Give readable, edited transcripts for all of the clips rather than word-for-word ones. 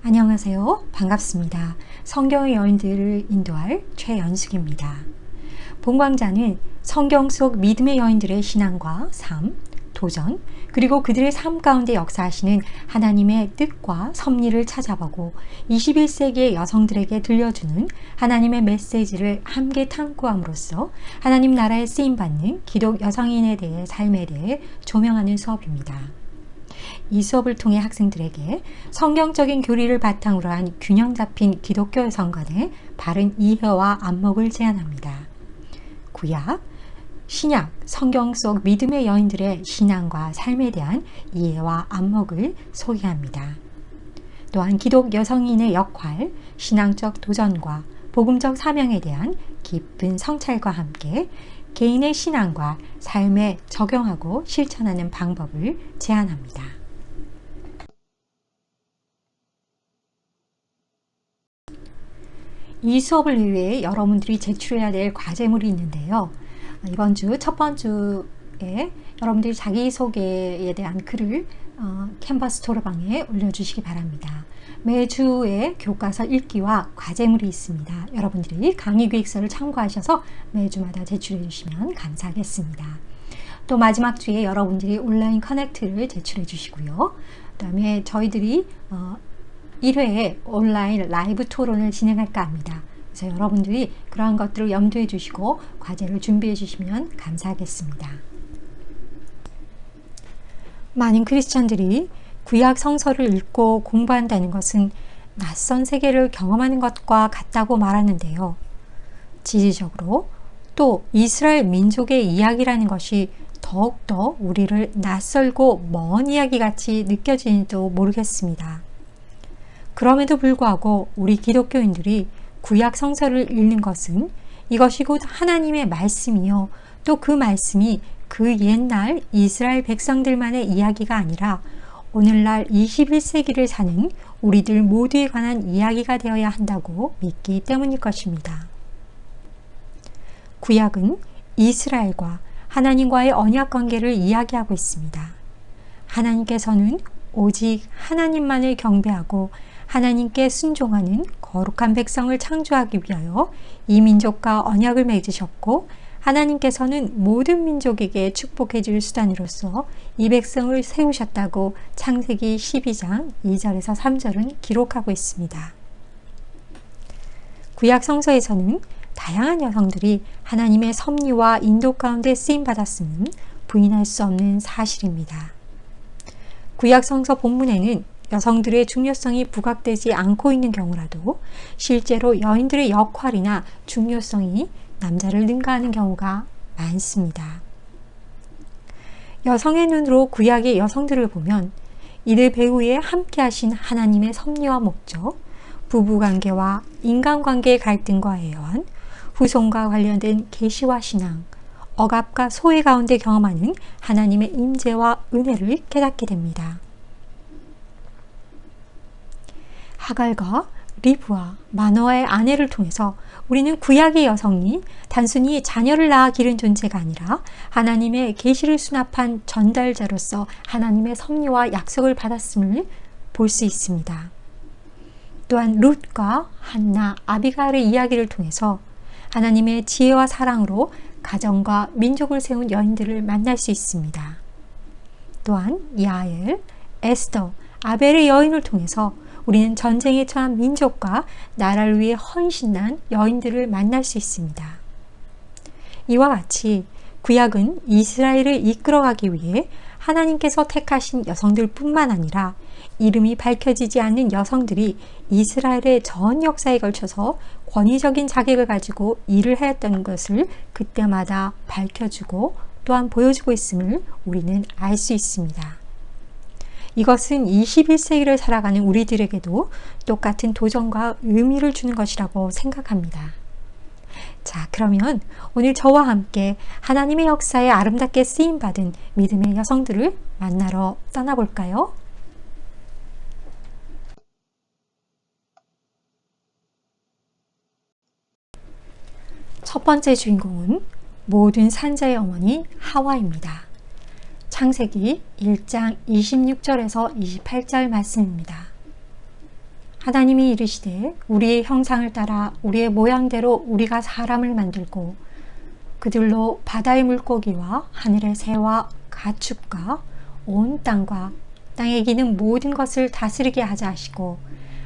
안녕하세요. 반갑습니다. 성경의 여인들을 인도할 최연숙입니다. 본강좌는 성경 속 믿음의 여인들의 신앙과 삶, 도전, 그리고 그들의 삶 가운데 역사하시는 하나님의 뜻과 섭리를 찾아보고 21세기의 여성들에게 들려주는 하나님의 메시지를 함께 탐구함으로써 하나님 나라에 쓰임받는 기독 여성인에 대해 삶에 대해 조명하는 수업입니다. 이 수업을 통해 학생들에게 성경적인 교리를 바탕으로 한 균형 잡힌 기독교 여성 간의 바른 이해와 안목을 제안합니다. 구약, 신약, 성경 속 믿음의 여인들의 신앙과 삶에 대한 이해와 안목을 소개합니다. 또한 기독 여성인의 역할, 신앙적 도전과 복음적 사명에 대한 깊은 성찰과 함께 개인의 신앙과 삶에 적용하고 실천하는 방법을 제안합니다. 이 수업을 위해 여러분들이 제출해야 될 과제물이 있는데요. 이번 주 첫 번주에 여러분들이 자기소개에 대한 글을 캔버스 토론방에 올려주시기 바랍니다. 매주에 교과서 읽기와 과제물이 있습니다. 여러분들이 강의기획서를 참고하셔서 매주마다 제출해 주시면 감사하겠습니다. 또 마지막 주에 여러분들이 온라인 커넥트를 제출해 주시고요. 그 다음에 저희들이 1회에 온라인 라이브 토론을 진행할까 합니다. 그래서 여러분들이 그러한 것들을 염두에 두시고 과제를 준비해 주시면 감사하겠습니다. 많은 크리스천들이 구약 성서를 읽고 공부한다는 것은 낯선 세계를 경험하는 것과 같다고 말하는데요. 지리적으로 또 이스라엘 민족의 이야기라는 것이 더욱더 우리를 낯설고 먼 이야기같이 느껴지는지도 모르겠습니다. 그럼에도 불구하고 우리 기독교인들이 구약 성서를 읽는 것은 이것이 곧 하나님의 말씀이요. 또 그 말씀이 그 옛날 이스라엘 백성들만의 이야기가 아니라 오늘날 21세기를 사는 우리들 모두에 관한 이야기가 되어야 한다고 믿기 때문일 것입니다. 구약은 이스라엘과 하나님과의 언약 관계를 이야기하고 있습니다. 하나님께서는 오직 하나님만을 경배하고 하나님께 순종하는 거룩한 백성을 창조하기 위하여 이 민족과 언약을 맺으셨고 하나님께서는 모든 민족에게 축복해 줄 수단으로서 이 백성을 세우셨다고 창세기 12장 2절에서 3절은 기록하고 있습니다. 구약 성서에서는 다양한 여성들이 하나님의 섭리와 인도 가운데 쓰임받았음은 부인할 수 없는 사실입니다. 구약 성서 본문에는 여성들의 중요성이 부각되지 않고 있는 경우라도 실제로 여인들의 역할이나 중요성이 남자를 능가하는 경우가 많습니다. 여성의 눈으로 구약의 여성들을 보면 이들 배후에 함께 하신 하나님의 섭리와 목적, 부부관계와 인간관계의 갈등과 애환, 후손과 관련된 계시와 신앙, 억압과 소외 가운데 경험하는 하나님의 임재와 은혜를 깨닫게 됩니다. 하갈과 리브와 마노아의 아내를 통해서 우리는 구약의 여성이 단순히 자녀를 낳아 기른 존재가 아니라 하나님의 계시를 수납한 전달자로서 하나님의 섭리와 약속을 받았음을 볼 수 있습니다. 또한 룻과 한나, 아비가일의 이야기를 통해서 하나님의 지혜와 사랑으로 가정과 민족을 세운 여인들을 만날 수 있습니다. 또한 야엘, 에스더, 아벨의 여인을 통해서 우리는 전쟁에 처한 민족과 나라를 위해 헌신한 여인들을 만날 수 있습니다. 이와 같이 구약은 이스라엘을 이끌어가기 위해 하나님께서 택하신 여성들 뿐만 아니라 이름이 밝혀지지 않는 여성들이 이스라엘의 전 역사에 걸쳐서 권위적인 자격을 가지고 일을 하였다는 것을 그때마다 밝혀주고 또한 보여주고 있음을 우리는 알 수 있습니다. 이것은 21세기를 살아가는 우리들에게도 똑같은 도전과 의미를 주는 것이라고 생각합니다. 자, 그러면 오늘 저와 함께 하나님의 역사에 아름답게 쓰임받은 믿음의 여성들을 만나러 떠나볼까요? 첫 번째 주인공은 모든 산자의 어머니 하와입니다. 창세기 1장 26절에서 28절 말씀입니다. 하나님이 이르시되 우리의 형상을 따라 우리의 모양대로 우리가 사람을 만들고 그들로 바다의 물고기와 하늘의 새와 가축과 온 땅과 땅에 기는 모든 것을 다스리게 하자 하시고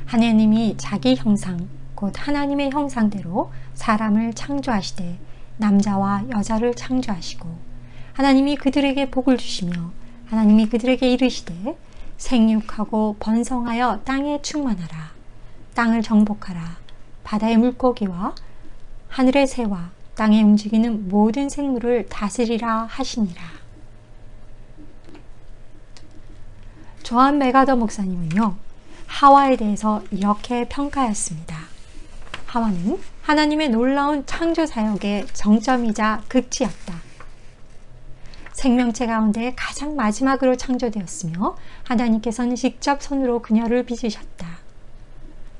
하나님이 자기 형상 곧 하나님의 형상대로 사람을 창조하시되 남자와 여자를 창조하시고 하나님이 그들에게 복을 주시며 하나님이 그들에게 이르시되 생육하고 번성하여 땅에 충만하라. 땅을 정복하라. 바다의 물고기와 하늘의 새와 땅에 움직이는 모든 생물을 다스리라 하시니라. 조한 메가더 목사님은요, 하와에 대해서 이렇게 평가했습니다. 하와는 하나님의 놀라운 창조 사역의 정점이자 극치였다. 생명체 가운데 가장 마지막으로 창조되었으며 하나님께서는 직접 손으로 그녀를 빚으셨다.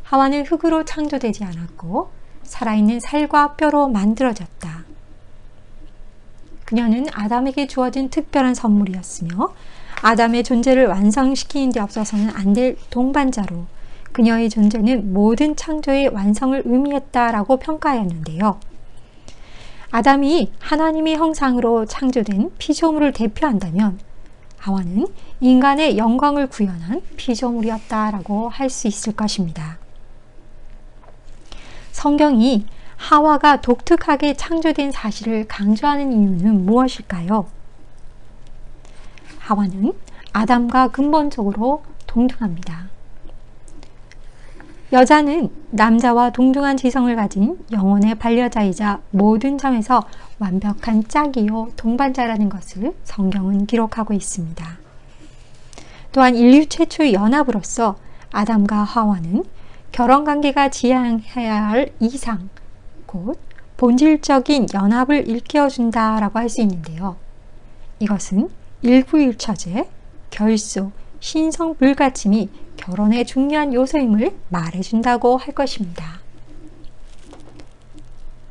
하와는 흙으로 창조되지 않았고 살아있는 살과 뼈로 만들어졌다. 그녀는 아담에게 주어진 특별한 선물이었으며 아담의 존재를 완성시키는 데 없어서는 안 될 동반자로 그녀의 존재는 모든 창조의 완성을 의미했다라고 평가하였는데요. 아담이 하나님의 형상으로 창조된 피조물을 대표한다면 하와는 인간의 영광을 구현한 피조물이었다라고 할 수 있을 것입니다. 성경이 하와가 독특하게 창조된 사실을 강조하는 이유는 무엇일까요? 하와는 아담과 근본적으로 동등합니다. 여자는 남자와 동등한 지성을 가진 영혼의 반려자이자 모든 점에서 완벽한 짝이요 동반자라는 것을 성경은 기록하고 있습니다. 또한 인류 최초의 연합으로서 아담과 하와는 결혼관계가 지향해야 할 이상, 곧 본질적인 연합을 일깨워준다라고 할 수 있는데요. 이것은 일부일처제, 결속, 신성 불가침이 결혼의 중요한 요소임을 말해준다고 할 것입니다.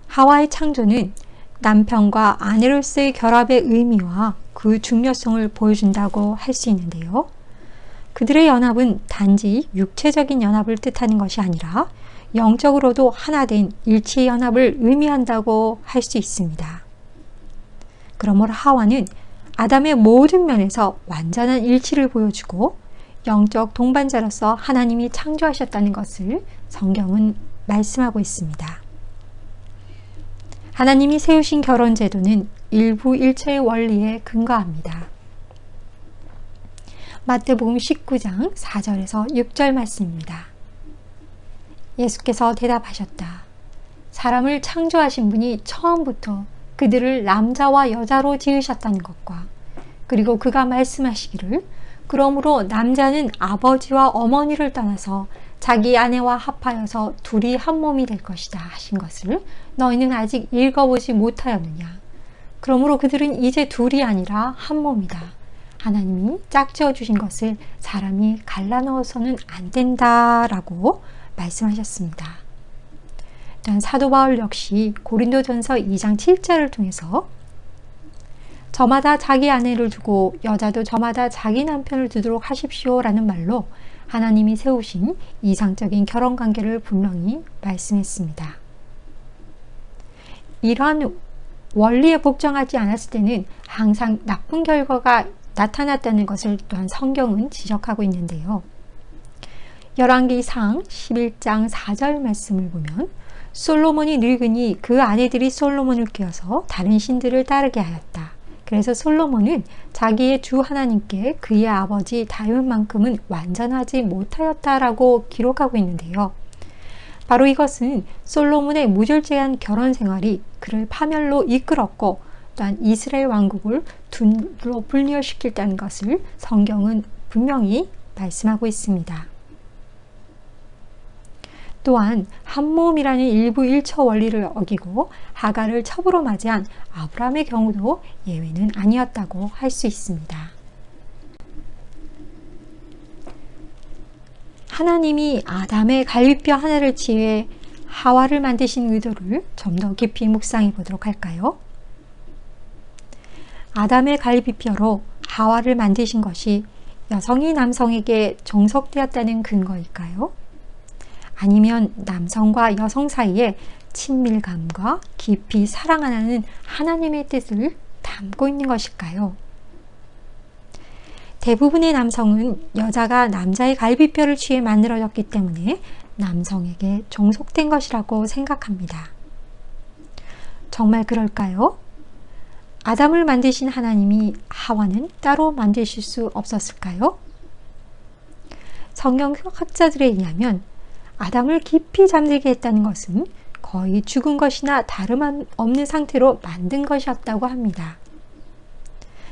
하와의 창조는 남편과 아내로서의 결합의 의미와 그 중요성을 보여준다고 할 수 있는데요. 그들의 연합은 단지 육체적인 연합을 뜻하는 것이 아니라 영적으로도 하나된 일체의 연합을 의미한다고 할 수 있습니다. 그러므로 하와는 아담의 모든 면에서 완전한 일치를 보여주고 영적 동반자로서 하나님이 창조하셨다는 것을 성경은 말씀하고 있습니다. 하나님이 세우신 결혼 제도는 일부일체의 원리에 근거합니다. 마태복음 19장 4절에서 6절 말씀입니다. 예수께서 대답하셨다. 사람을 창조하신 분이 처음부터 그들을 남자와 여자로 지으셨다는 것과 그리고 그가 말씀하시기를 그러므로 남자는 아버지와 어머니를 떠나서 자기 아내와 합하여서 둘이 한 몸이 될 것이다 하신 것을 너희는 아직 읽어보지 못하였느냐. 그러므로 그들은 이제 둘이 아니라 한 몸이다. 하나님이 짝지어 주신 것을 사람이 갈라넣어서는 안 된다라고 말씀하셨습니다. 또한 사도 바울 역시 고린도전서 2장 7절을 통해서 저마다 자기 아내를 두고 여자도 저마다 자기 남편을 두도록 하십시오 라는 말로 하나님이 세우신 이상적인 결혼관계를 분명히 말씀했습니다. 이러한 원리에 복종하지 않았을 때는 항상 나쁜 결과가 나타났다는 것을 또한 성경은 지적하고 있는데요. 열왕기상 11장 4절 말씀을 보면 솔로몬이 늙으니 그 아내들이 솔로몬을 뀌어서 다른 신들을 따르게 하였다. 그래서 솔로몬은 자기의 주 하나님께 그의 아버지 다윗만큼은 완전하지 못하였다라고 기록하고 있는데요. 바로 이것은 솔로몬의 무절제한 결혼 생활이 그를 파멸로 이끌었고 또한 이스라엘 왕국을 둘로 분열시켰다는 것을 성경은 분명히 말씀하고 있습니다. 또한 한몸이라는 일부 일처 원리를 어기고 하갈을 첩으로 맞이한 아브라함의 경우도 예외는 아니었다고 할 수 있습니다. 하나님이 아담의 갈비뼈 하나를 치해 하와를 만드신 의도를 좀 더 깊이 묵상해 보도록 할까요? 아담의 갈비뼈로 하와를 만드신 것이 여성이 남성에게 종속되었다는 근거일까요? 아니면 남성과 여성 사이에 친밀감과 깊이 사랑하는 하나님의 뜻을 담고 있는 것일까요? 대부분의 남성은 여자가 남자의 갈비뼈를 취해 만들어졌기 때문에 남성에게 종속된 것이라고 생각합니다. 정말 그럴까요? 아담을 만드신 하나님이 하와는 따로 만드실 수 없었을까요? 성경학자들에 의하면 아담을 깊이 잠들게 했다는 것은 거의 죽은 것이나 다름없는 상태로 만든 것이었다고 합니다.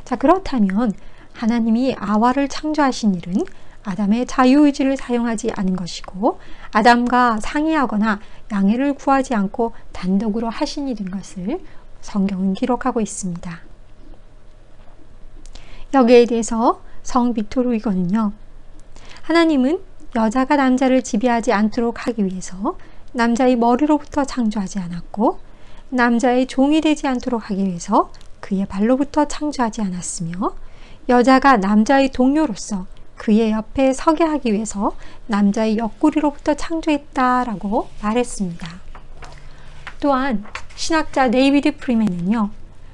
자, 그렇다면 하나님이 하와를 창조하신 일은 아담의 자유의지를 사용하지 않은 것이고 아담과 상의하거나 양해를 구하지 않고 단독으로 하신 일인 것을 성경은 기록하고 있습니다. 여기에 대해서 성 빅토르 위거는요, 하나님은 여자가 남자를 지배하지 않도록 하기 위해서 남자의 머리로부터 창조하지 않았고 남자의 종이 되지 않도록 하기 위해서 그의 발로부터 창조하지 않았으며 여자가 남자의 동료로서 그의 옆에 서게 하기 위해서 남자의 옆구리로부터 창조했다라고 말했습니다. 또한 신학자 데이비드 프리맨은요,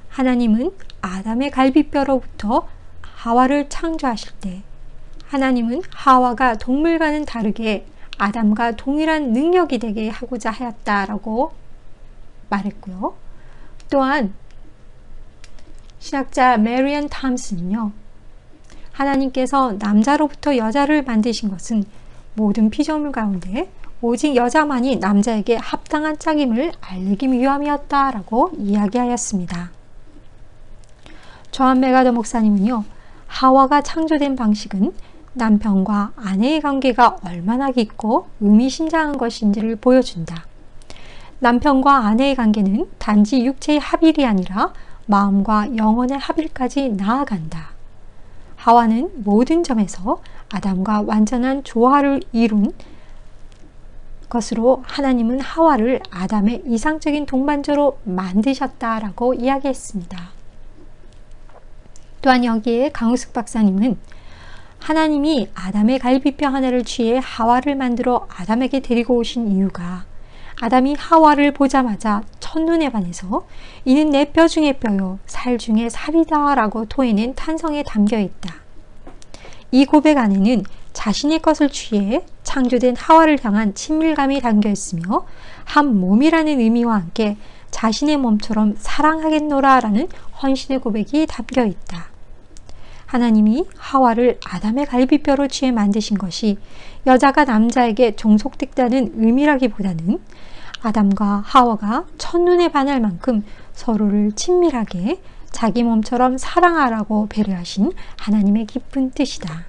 하나님은 아담의 갈비뼈로부터 하와를 창조하실 때 하나님은 하와가 동물과는 다르게 아담과 동일한 능력이 되게 하고자 하였다라고 말했고요. 또한 신학자 메리언 탐슨은요, 하나님께서 남자로부터 여자를 만드신 것은 모든 피조물 가운데 오직 여자만이 남자에게 합당한 짝임을 알리기 위함이었다라고 이야기하였습니다. 조한 메가더 목사님은요, 하와가 창조된 방식은 남편과 아내의 관계가 얼마나 깊고 의미심장한 것인지를 보여준다. 남편과 아내의 관계는 단지 육체의 합일이 아니라 마음과 영혼의 합일까지 나아간다. 하와는 모든 점에서 아담과 완전한 조화를 이룬 것으로 하나님은 하와를 아담의 이상적인 동반자로 만드셨다라고 이야기했습니다. 또한 여기에 강우숙 박사님은 하나님이 아담의 갈비뼈 하나를 취해 하와를 만들어 아담에게 데리고 오신 이유가 아담이 하와를 보자마자 첫눈에 반해서 이는 내 뼈 중의 뼈요 살 중의 살이다 라고 토해낸 탄성에 담겨 있다. 이 고백 안에는 자신의 것을 취해 창조된 하와를 향한 친밀감이 담겨 있으며 한 몸이라는 의미와 함께 자신의 몸처럼 사랑하겠노라 라는 헌신의 고백이 담겨 있다. 하나님이 하와를 아담의 갈비뼈로 취해 만드신 것이 여자가 남자에게 종속됐다는 의미라기보다는 아담과 하와가 첫눈에 반할 만큼 서로를 친밀하게 자기 몸처럼 사랑하라고 배려하신 하나님의 깊은 뜻이다.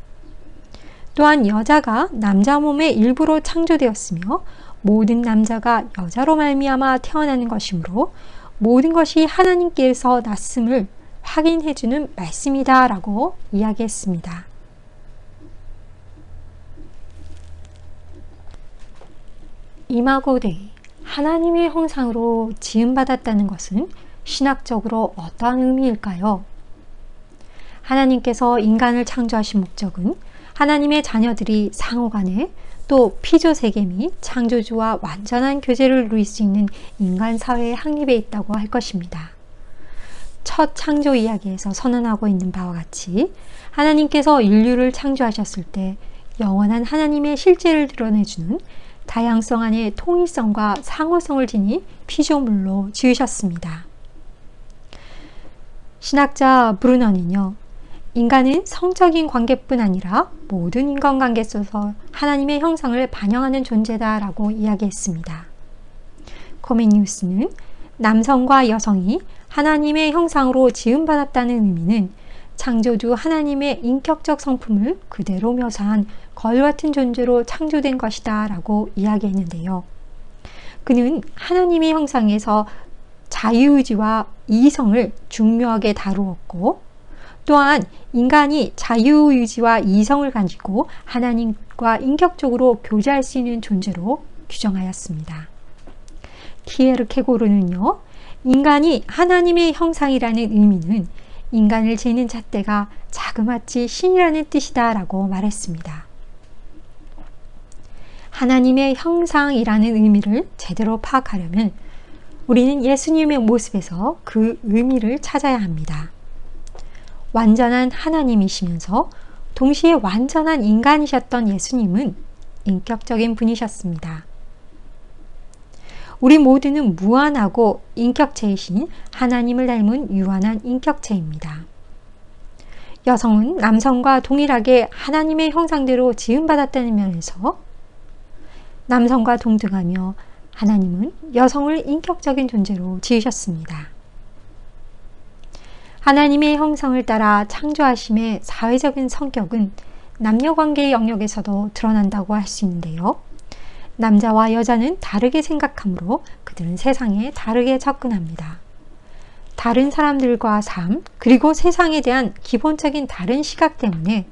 또한 여자가 남자 몸의 일부로 창조되었으며 모든 남자가 여자로 말미암아 태어나는 것이므로 모든 것이 하나님께서 났음을 확인해주는 말씀이다 라고 이야기했습니다. 이마고 데이, 하나님의 형상으로 지음받았다는 것은 신학적으로 어떠한 의미일까요? 하나님께서 인간을 창조하신 목적은 하나님의 자녀들이 상호간에 또 피조세계 및 창조주와 완전한 교제를 누릴 수 있는 인간 사회에 확립해 있다고 할 것입니다. 첫 창조 이야기에서 선언하고 있는 바와 같이 하나님께서 인류를 창조하셨을 때 영원한 하나님의 실제를 드러내주는 다양성 안에 통일성과 상호성을 지닌 피조물로 지으셨습니다. 신학자 브루너는요, 인간은 성적인 관계뿐 아니라 모든 인간관계 속에서 하나님의 형상을 반영하는 존재다라고 이야기했습니다. 코메니우스는 남성과 여성이 하나님의 형상으로 지음받았다는 의미는 창조주 하나님의 인격적 성품을 그대로 묘사한 거울 같은 존재로 창조된 것이다 라고 이야기했는데요. 그는 하나님의 형상에서 자유의지와 이성을 중요하게 다루었고 또한 인간이 자유의지와 이성을 가지고 하나님과 인격적으로 교제할 수 있는 존재로 규정하였습니다. 키에르케고르는요, 인간이 하나님의 형상이라는 의미는 인간을 재는 잣대가 자그마치 신이라는 뜻이다 라고 말했습니다. 하나님의 형상이라는 의미를 제대로 파악하려면 우리는 예수님의 모습에서 그 의미를 찾아야 합니다. 완전한 하나님이시면서 동시에 완전한 인간이셨던 예수님은 인격적인 분이셨습니다. 우리 모두는 무한하고 인격체이신 하나님을 닮은 유한한 인격체입니다. 여성은 남성과 동일하게 하나님의 형상대로 지음받았다는 면에서 남성과 동등하며 하나님은 여성을 인격적인 존재로 지으셨습니다. 하나님의 형상을 따라 창조하심의 사회적인 성격은 남녀관계의 영역에서도 드러난다고 할 수 있는데요. 남자와 여자는 다르게 생각하므로 그들은 세상에 다르게 접근합니다. 다른 사람들과 삶, 그리고 세상에 대한 기본적인 다른 시각 때문에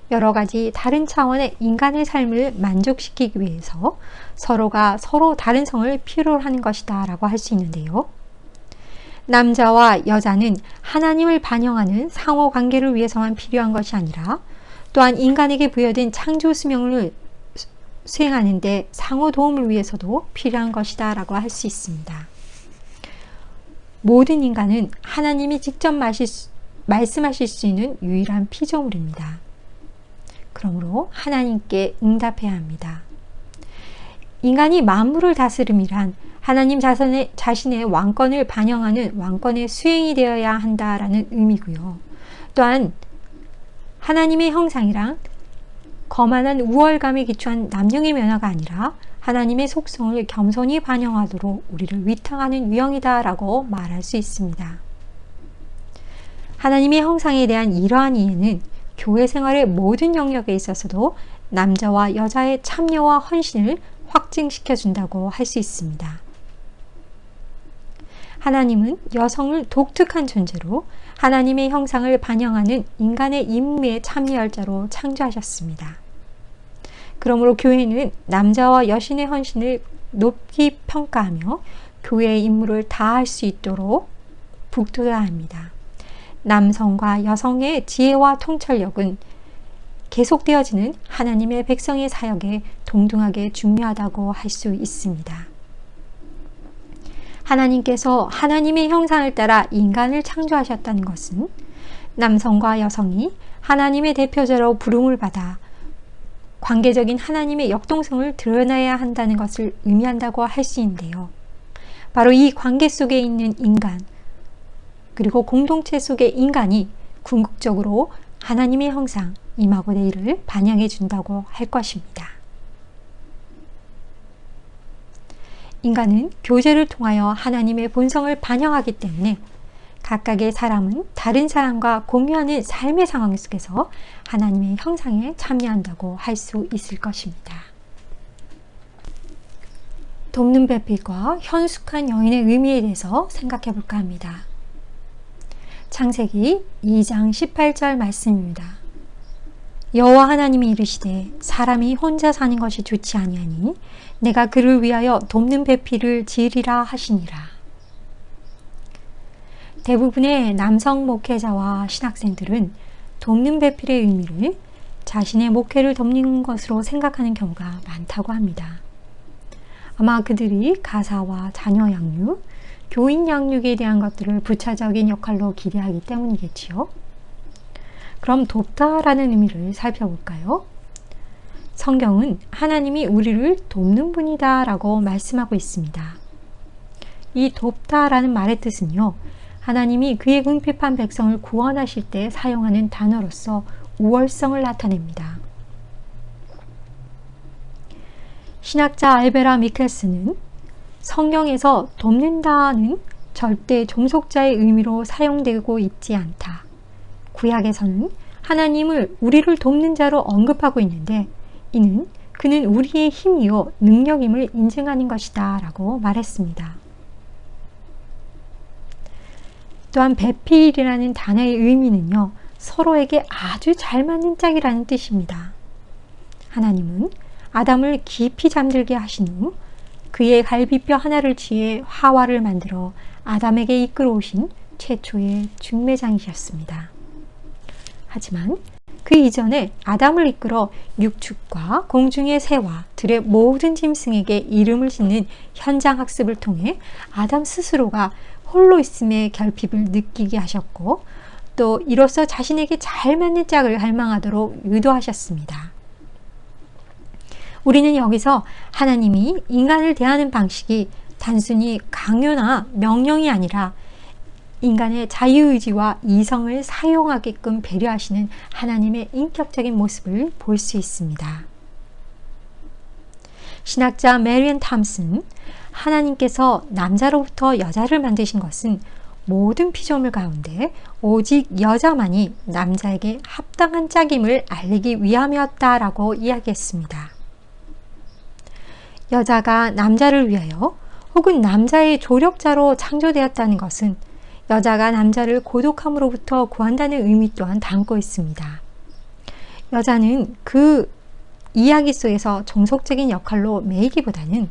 여러 가지 다른 차원의 인간의 삶을 만족시키기 위해서 서로가 서로 다른 성을 필요로 하는 것이다 라고 할 수 있는데요. 남자와 여자는 하나님을 반영하는 상호 관계를 위해서만 필요한 것이 아니라 또한 인간에게 부여된 창조 수명을 수행하는 데 상호 도움을 위해서도 필요한 것이다 라고 할 수 있습니다. 모든 인간은 하나님이 직접 말씀하실 수 있는 유일한 피조물입니다. 그러므로 하나님께 응답해야 합니다. 인간이 만물을 다스림이란 하나님 자신의 왕권을 반영하는 왕권의 수행이 되어야 한다라는 의미고요. 또한 하나님의 형상이란 거만한 우월감에 기초한 남녀의 면화가 아니라 하나님의 속성을 겸손히 반영하도록 우리를 위탁하는 유형이다 라고 말할 수 있습니다. 하나님의 형상에 대한 이러한 이해는 교회 생활의 모든 영역에 있어서도 남자와 여자의 참여와 헌신을 확증시켜 준다고 할 수 있습니다. 하나님은 여성을 독특한 존재로 하나님의 형상을 반영하는 인간의 임무에 참여할 자로 창조하셨습니다. 그러므로 교회는 남자와 여신의 헌신을 높이 평가하며 교회의 임무를 다할 수 있도록 북돋아야 합니다. 남성과 여성의 지혜와 통찰력은 계속되어지는 하나님의 백성의 사역에 동등하게 중요하다고 할 수 있습니다. 하나님께서 하나님의 형상을 따라 인간을 창조하셨다는 것은 남성과 여성이 하나님의 대표자로 부름을 받아 관계적인 하나님의 역동성을 드러내야 한다는 것을 의미한다고 할 수 있는데요. 바로 이 관계 속에 있는 인간, 그리고 공동체 속의 인간이 궁극적으로 하나님의 형상, 이마고데이를 반영해 준다고 할 것입니다. 인간은 교제를 통하여 하나님의 본성을 반영하기 때문에 각각의 사람은 다른 사람과 공유하는 삶의 상황 속에서 하나님의 형상에 참여한다고 할 수 있을 것입니다. 돕는 배필과 현숙한 여인의 의미에 대해서 생각해 볼까 합니다. 창세기 2장 18절 말씀입니다. 여호와 하나님이 이르시되 사람이 혼자 사는 것이 좋지 아니하니 내가 그를 위하여 돕는 배필을 지으리라 하시니라. 대부분의 남성 목회자와 신학생들은 돕는 배필의 의미를 자신의 목회를 돕는 것으로 생각하는 경우가 많다고 합니다. 아마 그들이 가사와 자녀 양육, 교인 양육에 대한 것들을 부차적인 역할로 기대하기 때문이겠지요. 그럼 돕다라는 의미를 살펴볼까요? 성경은 하나님이 우리를 돕는 분이다 라고 말씀하고 있습니다. 이 돕다라는 말의 뜻은요, 하나님이 그의 궁핍한 백성을 구원하실 때 사용하는 단어로서 우월성을 나타냅니다. 신학자 알베라 미켈스는 성경에서 돕는다는 절대 종속자의 의미로 사용되고 있지 않다. 구약에서는 하나님을 우리를 돕는 자로 언급하고 있는데 이는 그는 우리의 힘이요 능력임을 인증하는 것이다 라고 말했습니다. 또한 배필이라는 단어의 의미는요, 서로에게 아주 잘 맞는 짝이라는 뜻입니다. 하나님은 아담을 깊이 잠들게 하신 후 그의 갈비뼈 하나를 취해 하와를 만들어 아담에게 이끌어 오신 최초의 중매장이셨습니다. 하지만 그 이전에 아담을 이끌어 육축과 공중의 새와 들의 모든 짐승에게 이름을 짓는 현장 학습을 통해 아담 스스로가 홀로 있음의 결핍을 느끼게 하셨고, 또 이로써 자신에게 잘 맞는 짝을 갈망하도록 유도하셨습니다. 우리는 여기서 하나님이 인간을 대하는 방식이 단순히 강요나 명령이 아니라 인간의 자유의지와 이성을 사용하게끔 배려하시는 하나님의 인격적인 모습을 볼 수 있습니다. 신학자 메리언 탐슨, 하나님께서 남자로부터 여자를 만드신 것은 모든 피조물 가운데 오직 여자만이 남자에게 합당한 짝임을 알리기 위함이었다라고 이야기했습니다. 여자가 남자를 위하여 혹은 남자의 조력자로 창조되었다는 것은 여자가 남자를 고독함으로부터 구한다는 의미 또한 담고 있습니다. 여자는 그 이야기 속에서 종속적인 역할로 매이기보다는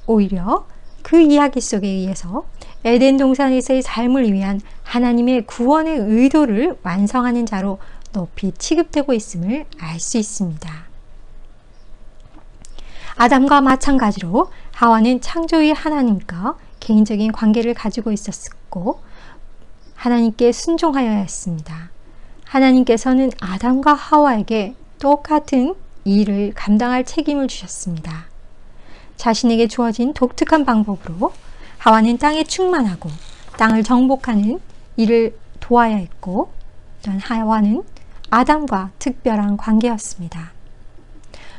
오히려 그 이야기 속에 의해서 에덴 동산에서의 삶을 위한 하나님의 구원의 의도를 완성하는 자로 높이 취급되고 있음을 알 수 있습니다. 아담과 마찬가지로 하와는 창조의 하나님과 개인적인 관계를 가지고 있었고 하나님께 순종하여야 했습니다. 하나님께서는 아담과 하와에게 똑같은 일을 감당할 책임을 주셨습니다. 자신에게 주어진 독특한 방법으로 하와는 땅에 충만하고 땅을 정복하는 일을 도와야 했고, 또한 하와는 아담과 특별한 관계였습니다.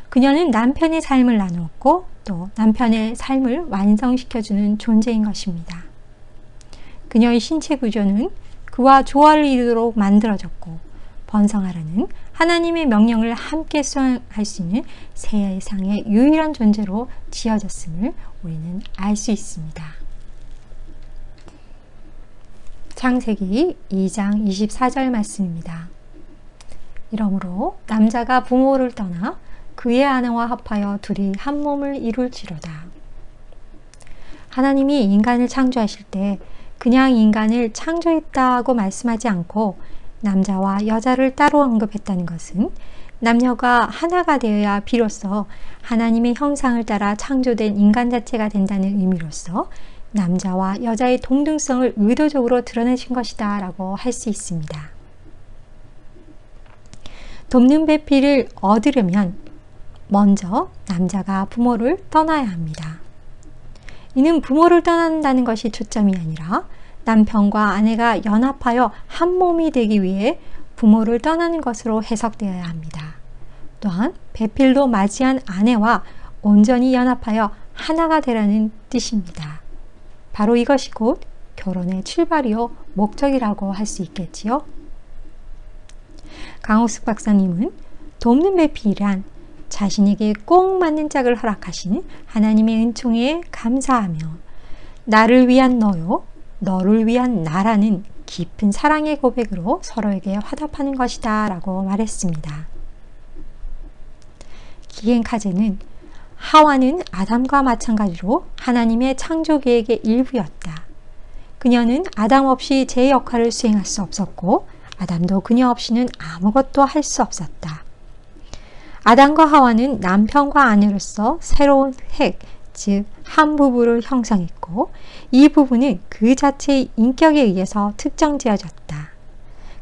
그녀는 남편의 삶을 나누었고 또 남편의 삶을 완성시켜주는 존재인 것입니다. 그녀의 신체 구조는 그와 조화를 이루도록 만들어졌고 번성하라는 하나님의 명령을 함께 수행할 수 있는 세상의 유일한 존재로 지어졌음을 우리는 알 수 있습니다. 창세기 2장 24절 말씀입니다. 이러므로 남자가 부모를 떠나 그의 아내와 합하여 둘이 한 몸을 이룰지로다. 하나님이 인간을 창조하실 때 그냥 인간을 창조했다고 말씀하지 않고 남자와 여자를 따로 언급했다는 것은 남녀가 하나가 되어야 비로소 하나님의 형상을 따라 창조된 인간 자체가 된다는 의미로서 남자와 여자의 동등성을 의도적으로 드러내신 것이다 라고 할 수 있습니다. 돕는 배필을 얻으려면 먼저 남자가 부모를 떠나야 합니다. 이는 부모를 떠난다는 것이 초점이 아니라 남편과 아내가 연합하여 한 몸이 되기 위해 부모를 떠나는 것으로 해석되어야 합니다. 또한 배필로 맞이한 아내와 온전히 연합하여 하나가 되라는 뜻입니다. 바로 이것이 곧 결혼의 출발이요 목적이라고 할 수 있겠지요. 강옥숙 박사님은 돕는 배필이란 자신에게 꼭 맞는 짝을 허락하신 하나님의 은총에 감사하며 나를 위한 너요 너를 위한 나라는 깊은 사랑의 고백으로 서로에게 화답하는 것이다 라고 말했습니다. 기겐카제는 하와는 아담과 마찬가지로 하나님의 창조 계획의 일부였다. 그녀는 아담 없이 제 역할을 수행할 수 없었고 아담도 그녀 없이는 아무것도 할 수 없었다. 아담과 하와는 남편과 아내로서 새로운 핵, 즉 한 부부를 형성했고 이 부부는 그 자체의 인격에 의해서 특정지어졌다.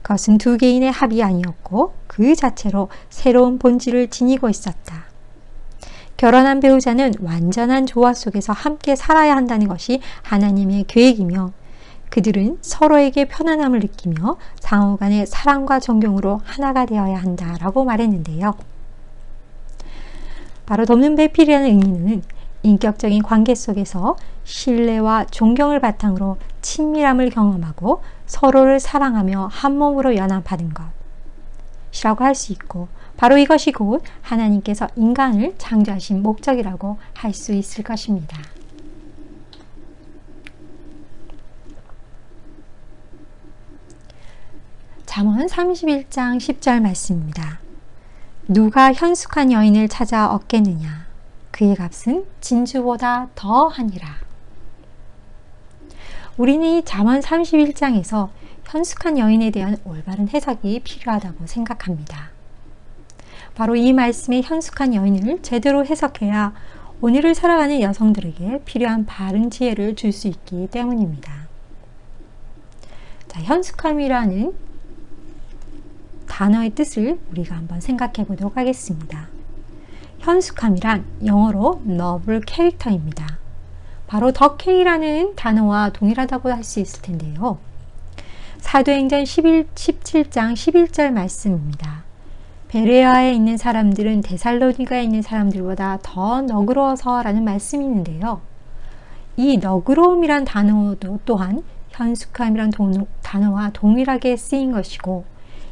그것은 두 개인의 합이 아니었고 그 자체로 새로운 본질을 지니고 있었다. 결혼한 배우자는 완전한 조화 속에서 함께 살아야 한다는 것이 하나님의 계획이며 그들은 서로에게 편안함을 느끼며 상호간의 사랑과 존경으로 하나가 되어야 한다라고 말했는데요. 바로 돕는 배필이라는 의미는 인격적인 관계 속에서 신뢰와 존경을 바탕으로 친밀함을 경험하고 서로를 사랑하며 한 몸으로 연합하는 것이라고 할 수 있고 바로 이것이 곧 하나님께서 인간을 창조하신 목적이라고 할 수 있을 것입니다. 잠언 31장 10절 말씀입니다. 누가 현숙한 여인을 찾아 얻겠느냐? 그의 값은 진주보다 더하니라. 우리는 이 잠언 31장에서 현숙한 여인에 대한 올바른 해석이 필요하다고 생각합니다. 바로 이 말씀의 현숙한 여인을 제대로 해석해야 오늘을 살아가는 여성들에게 필요한 바른 지혜를 줄 수 있기 때문입니다. 자, 현숙함이라는 단어의 뜻을 우리가 한번 생각해 보도록 하겠습니다. 현숙함이란 영어로 noble character입니다. 바로 더 K라는 단어와 동일하다고 할 수 있을 텐데요. 사도행전 17장 11절 말씀입니다. 베레아에 있는 사람들은 데살로니가에 있는 사람들보다 더 너그러워서 라는 말씀이 있는데요. 이 너그러움이란 단어도 또한 현숙함이란 단어와 동일하게 쓰인 것이고,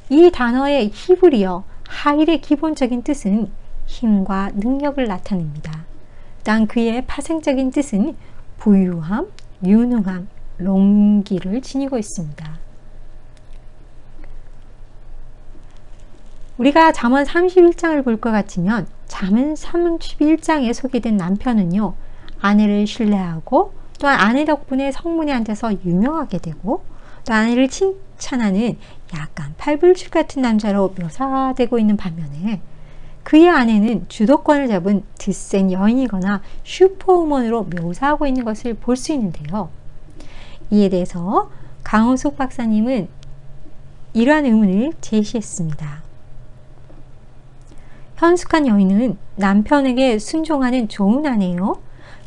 이 단어의 히브리어 하일의 기본적인 뜻은 힘과 능력을 나타냅니다. 단 그의 파생적인 뜻은 부유함, 유능함, 롱기를 지니고 있습니다. 우리가 잠언 31장을 볼 것 같으면 잠언 31장에 소개된 남편은요, 아내를 신뢰하고 또한 아내 덕분에 성문에 앉아서 유명하게 되고 또 아내를 칭찬하는 약간 팔불출 같은 남자로 묘사되고 있는 반면에 그의 아내는 주도권을 잡은 드센 여인이거나 슈퍼우먼으로 묘사하고 있는 것을 볼 수 있는데요. 이에 대해서 강호숙 박사님은 이러한 의문을 제시했습니다. 현숙한 여인은 남편에게 순종하는 좋은 아내요.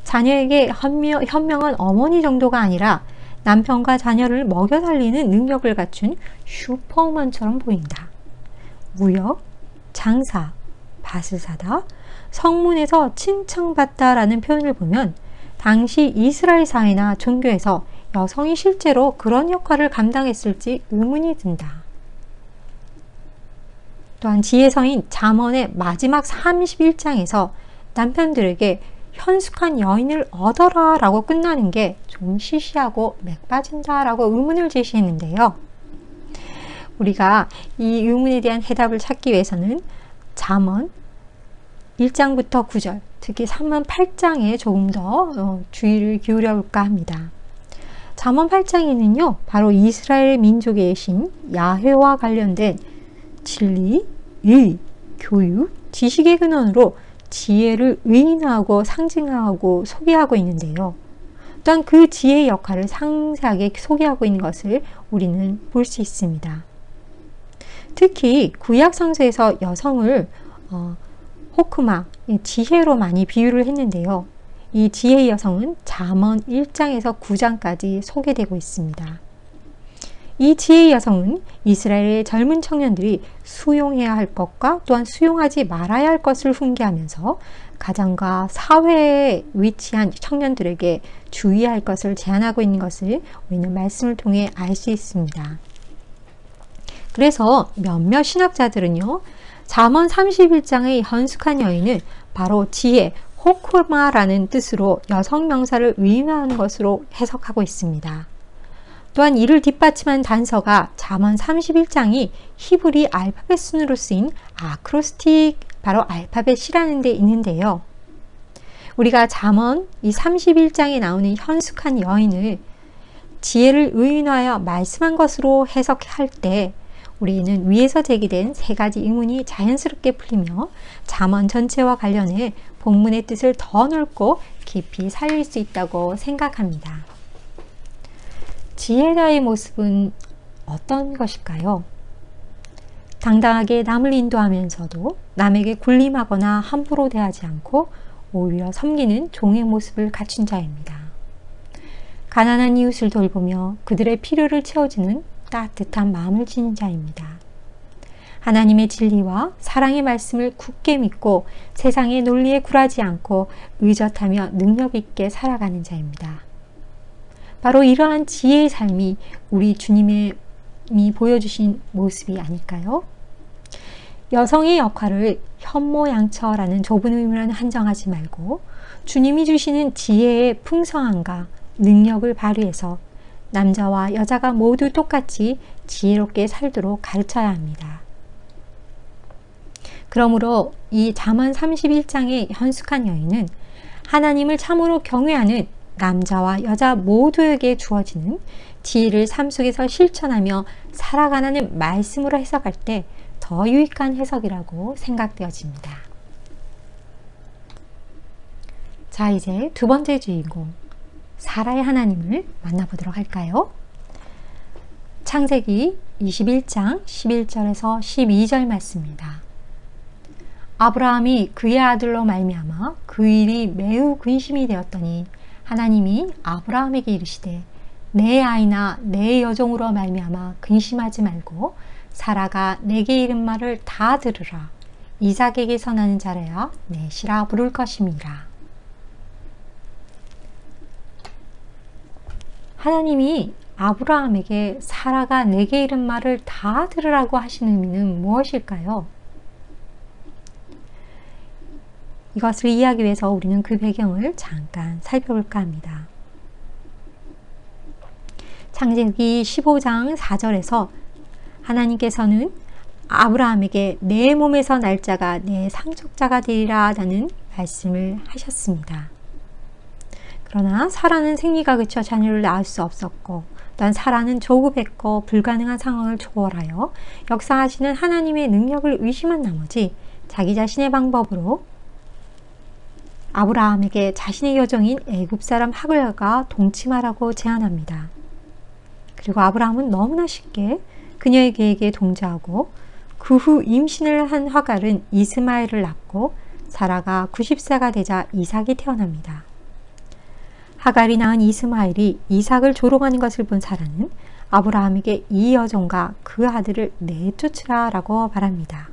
자녀에게 현명한 어머니 정도가 아니라 남편과 자녀를 먹여 살리는 능력을 갖춘 슈퍼우먼처럼 보인다. 무역, 장사, 밭을 사다, 성문에서 칭찬받다라는 표현을 보면 당시 이스라엘 사회나 종교에서 여성이 실제로 그런 역할을 감당했을지 의문이 든다. 또한 지혜서인 잠언의 마지막 31장에서 남편들에게 현숙한 여인을 얻어라 라고 끝나는 게 좀 시시하고 맥 빠진다 라고 의문을 제시했는데요. 우리가 이 의문에 대한 해답을 찾기 위해서는 잠언 1장부터 9절, 특히 3만 8장에 조금 더 주의를 기울여 볼까 합니다. 잠언 8장에는요, 바로 이스라엘 민족의 신 야훼와 관련된 진리, 의, 교육, 지식의 근원으로 지혜를 의인화하고 상징하고 소개하고 있는데요. 또한 그 지혜의 역할을 상세하게 소개하고 있는 것을 우리는 볼 수 있습니다. 특히 구약 성서에서 여성을 호크마, 지혜로 많이 비유를 했는데요. 이 지혜의 여성은 잠언 1장에서 9장까지 소개되고 있습니다. 이 지혜의 여성은 이스라엘의 젊은 청년들이 수용해야 할 것과 또한 수용하지 말아야 할 것을 훈계하면서 가정과 사회에 위치한 청년들에게 주의해야 할 것을 제안하고 있는 것을 우리는 말씀을 통해 알 수 있습니다. 그래서 몇몇 신학자들은요, 잠언 31장의 현숙한 여인은 바로 지혜, 호크마라는 뜻으로 여성 명사를 의미하는 것으로 해석하고 있습니다. 또한 이를 뒷받침한 단서가 잠언 31장이 히브리 알파벳 순으로 쓰인 아크로스틱, 바로 알파벳이라는 데 있는데요. 우리가 잠언 이 31장에 나오는 현숙한 여인을 지혜를 의인화하여 말씀한 것으로 해석할 때 우리는 위에서 제기된 세 가지 의문이 자연스럽게 풀리며 잠언 전체와 관련해 본문의 뜻을 더 넓고 깊이 살릴 수 있다고 생각합니다. 지혜자의 모습은 어떤 것일까요? 당당하게 남을 인도하면서도 남에게 군림하거나 함부로 대하지 않고 오히려 섬기는 종의 모습을 갖춘 자입니다. 가난한 이웃을 돌보며 그들의 필요를 채워주는 따뜻한 마음을 지닌 자입니다. 하나님의 진리와 사랑의 말씀을 굳게 믿고 세상의 논리에 굴하지 않고 의젓하며 능력 있게 살아가는 자입니다. 바로 이러한 지혜의 삶이 우리 주님이 보여주신 모습이 아닐까요? 여성의 역할을 현모양처라는 좁은 의미로는 한정하지 말고 주님이 주시는 지혜의 풍성함과 능력을 발휘해서 남자와 여자가 모두 똑같이 지혜롭게 살도록 가르쳐야 합니다. 그러므로 이 잠언 31장의 현숙한 여인은 하나님을 참으로 경외하는 남자와 여자 모두에게 주어지는 지혜를 삶 속에서 실천하며 살아가는 말씀으로 해석할 때 더 유익한 해석이라고 생각되어집니다. 자, 이제 두 번째 주인공 사라의 하나님을 만나보도록 할까요? 창세기 21장 11절에서 12절 말씀입니다. 아브라함이 그의 아들로 말미암아 그 일이 매우 근심이 되었더니 하나님이 아브라함에게 이르시되 내 아이나 내 여종으로 말미암아 근심하지 말고 사라가 내게 이른 말을 다 들으라. 이삭에게 선하는 자라야 넷이라 부를 것임이라. 하나님이 아브라함에게 사라가 내게 이른 말을 다 들으라고 하시는 의미는 무엇일까요? 이것을 이해하기 위해서 우리는 그 배경을 잠깐 살펴볼까 합니다. 창세기 15장 4절에서 하나님께서는 아브라함에게 내 몸에서 날 자가 내 상속자가 되리라 라는 말씀을 하셨습니다. 그러나 사라는 생리가 그쳐 자녀를 낳을 수 없었고 또한 사라는 조급했고 불가능한 상황을 초월하여 역사하시는 하나님의 능력을 의심한 나머지 자기 자신의 방법으로 아브라함에게 자신의 여종인 애굽 사람 하갈과 동침하라고 제안합니다. 그리고 아브라함은 너무나 쉽게 그녀의 계획에 동조하고 그 후 임신을 한 하갈은 이스마엘을 낳고 사라가 90세가 되자 이삭이 태어납니다. 하갈이 낳은 이스마엘이 이삭을 조롱하는 것을 본 사라는 아브라함에게 이 여종과 그 아들을 내쫓으라 라고 말합니다.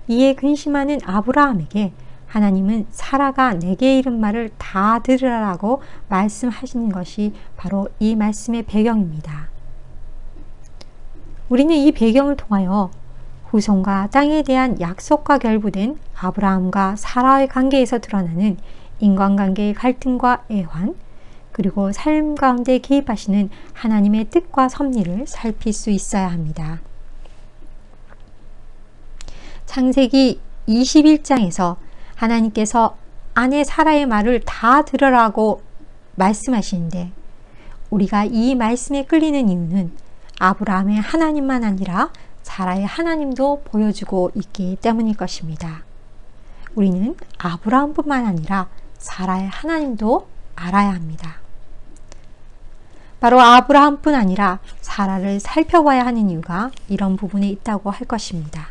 이에 근심하는 아브라함에게 하나님은 사라가 내게 이른 말을 다 들으라고 말씀하시는 것이 바로 이 말씀의 배경입니다. 우리는 이 배경을 통하여 후손과 땅에 대한 약속과 결부된 아브라함과 사라의 관계에서 드러나는 인간관계의 갈등과 애환, 그리고 삶 가운데 개입하시는 하나님의 뜻과 섭리를 살필 수 있어야 합니다. 창세기 21장에서 하나님께서 아내 사라의 말을 다 들으라고 말씀하시는데 우리가 이 말씀에 끌리는 이유는 아브라함의 하나님만 아니라 사라의 하나님도 보여주고 있기 때문일 것입니다. 우리는 아브라함뿐만 아니라 사라의 하나님도 알아야 합니다. 바로 아브라함뿐 아니라 사라를 살펴봐야 하는 이유가 이런 부분에 있다고 할 것입니다.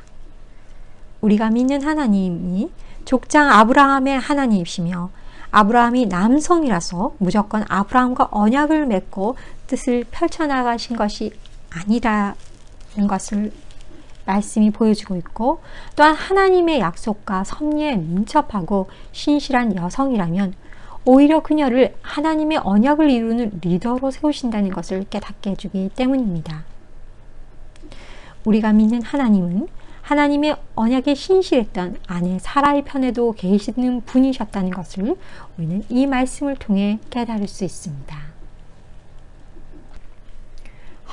우리가 믿는 하나님이 족장 아브라함의 하나님이시며 아브라함이 남성이라서 무조건 아브라함과 언약을 맺고 뜻을 펼쳐나가신 것이 아니라는 것을 말씀이 보여주고 있고 또한 하나님의 약속과 섭리에 민첩하고 신실한 여성이라면 오히려 그녀를 하나님의 언약을 이루는 리더로 세우신다는 것을 깨닫게 해주기 때문입니다. 우리가 믿는 하나님은 하나님의 언약에 신실했던 아내 사라의 편에도 계시는 분이셨다는 것을 우리는 이 말씀을 통해 깨달을 수 있습니다.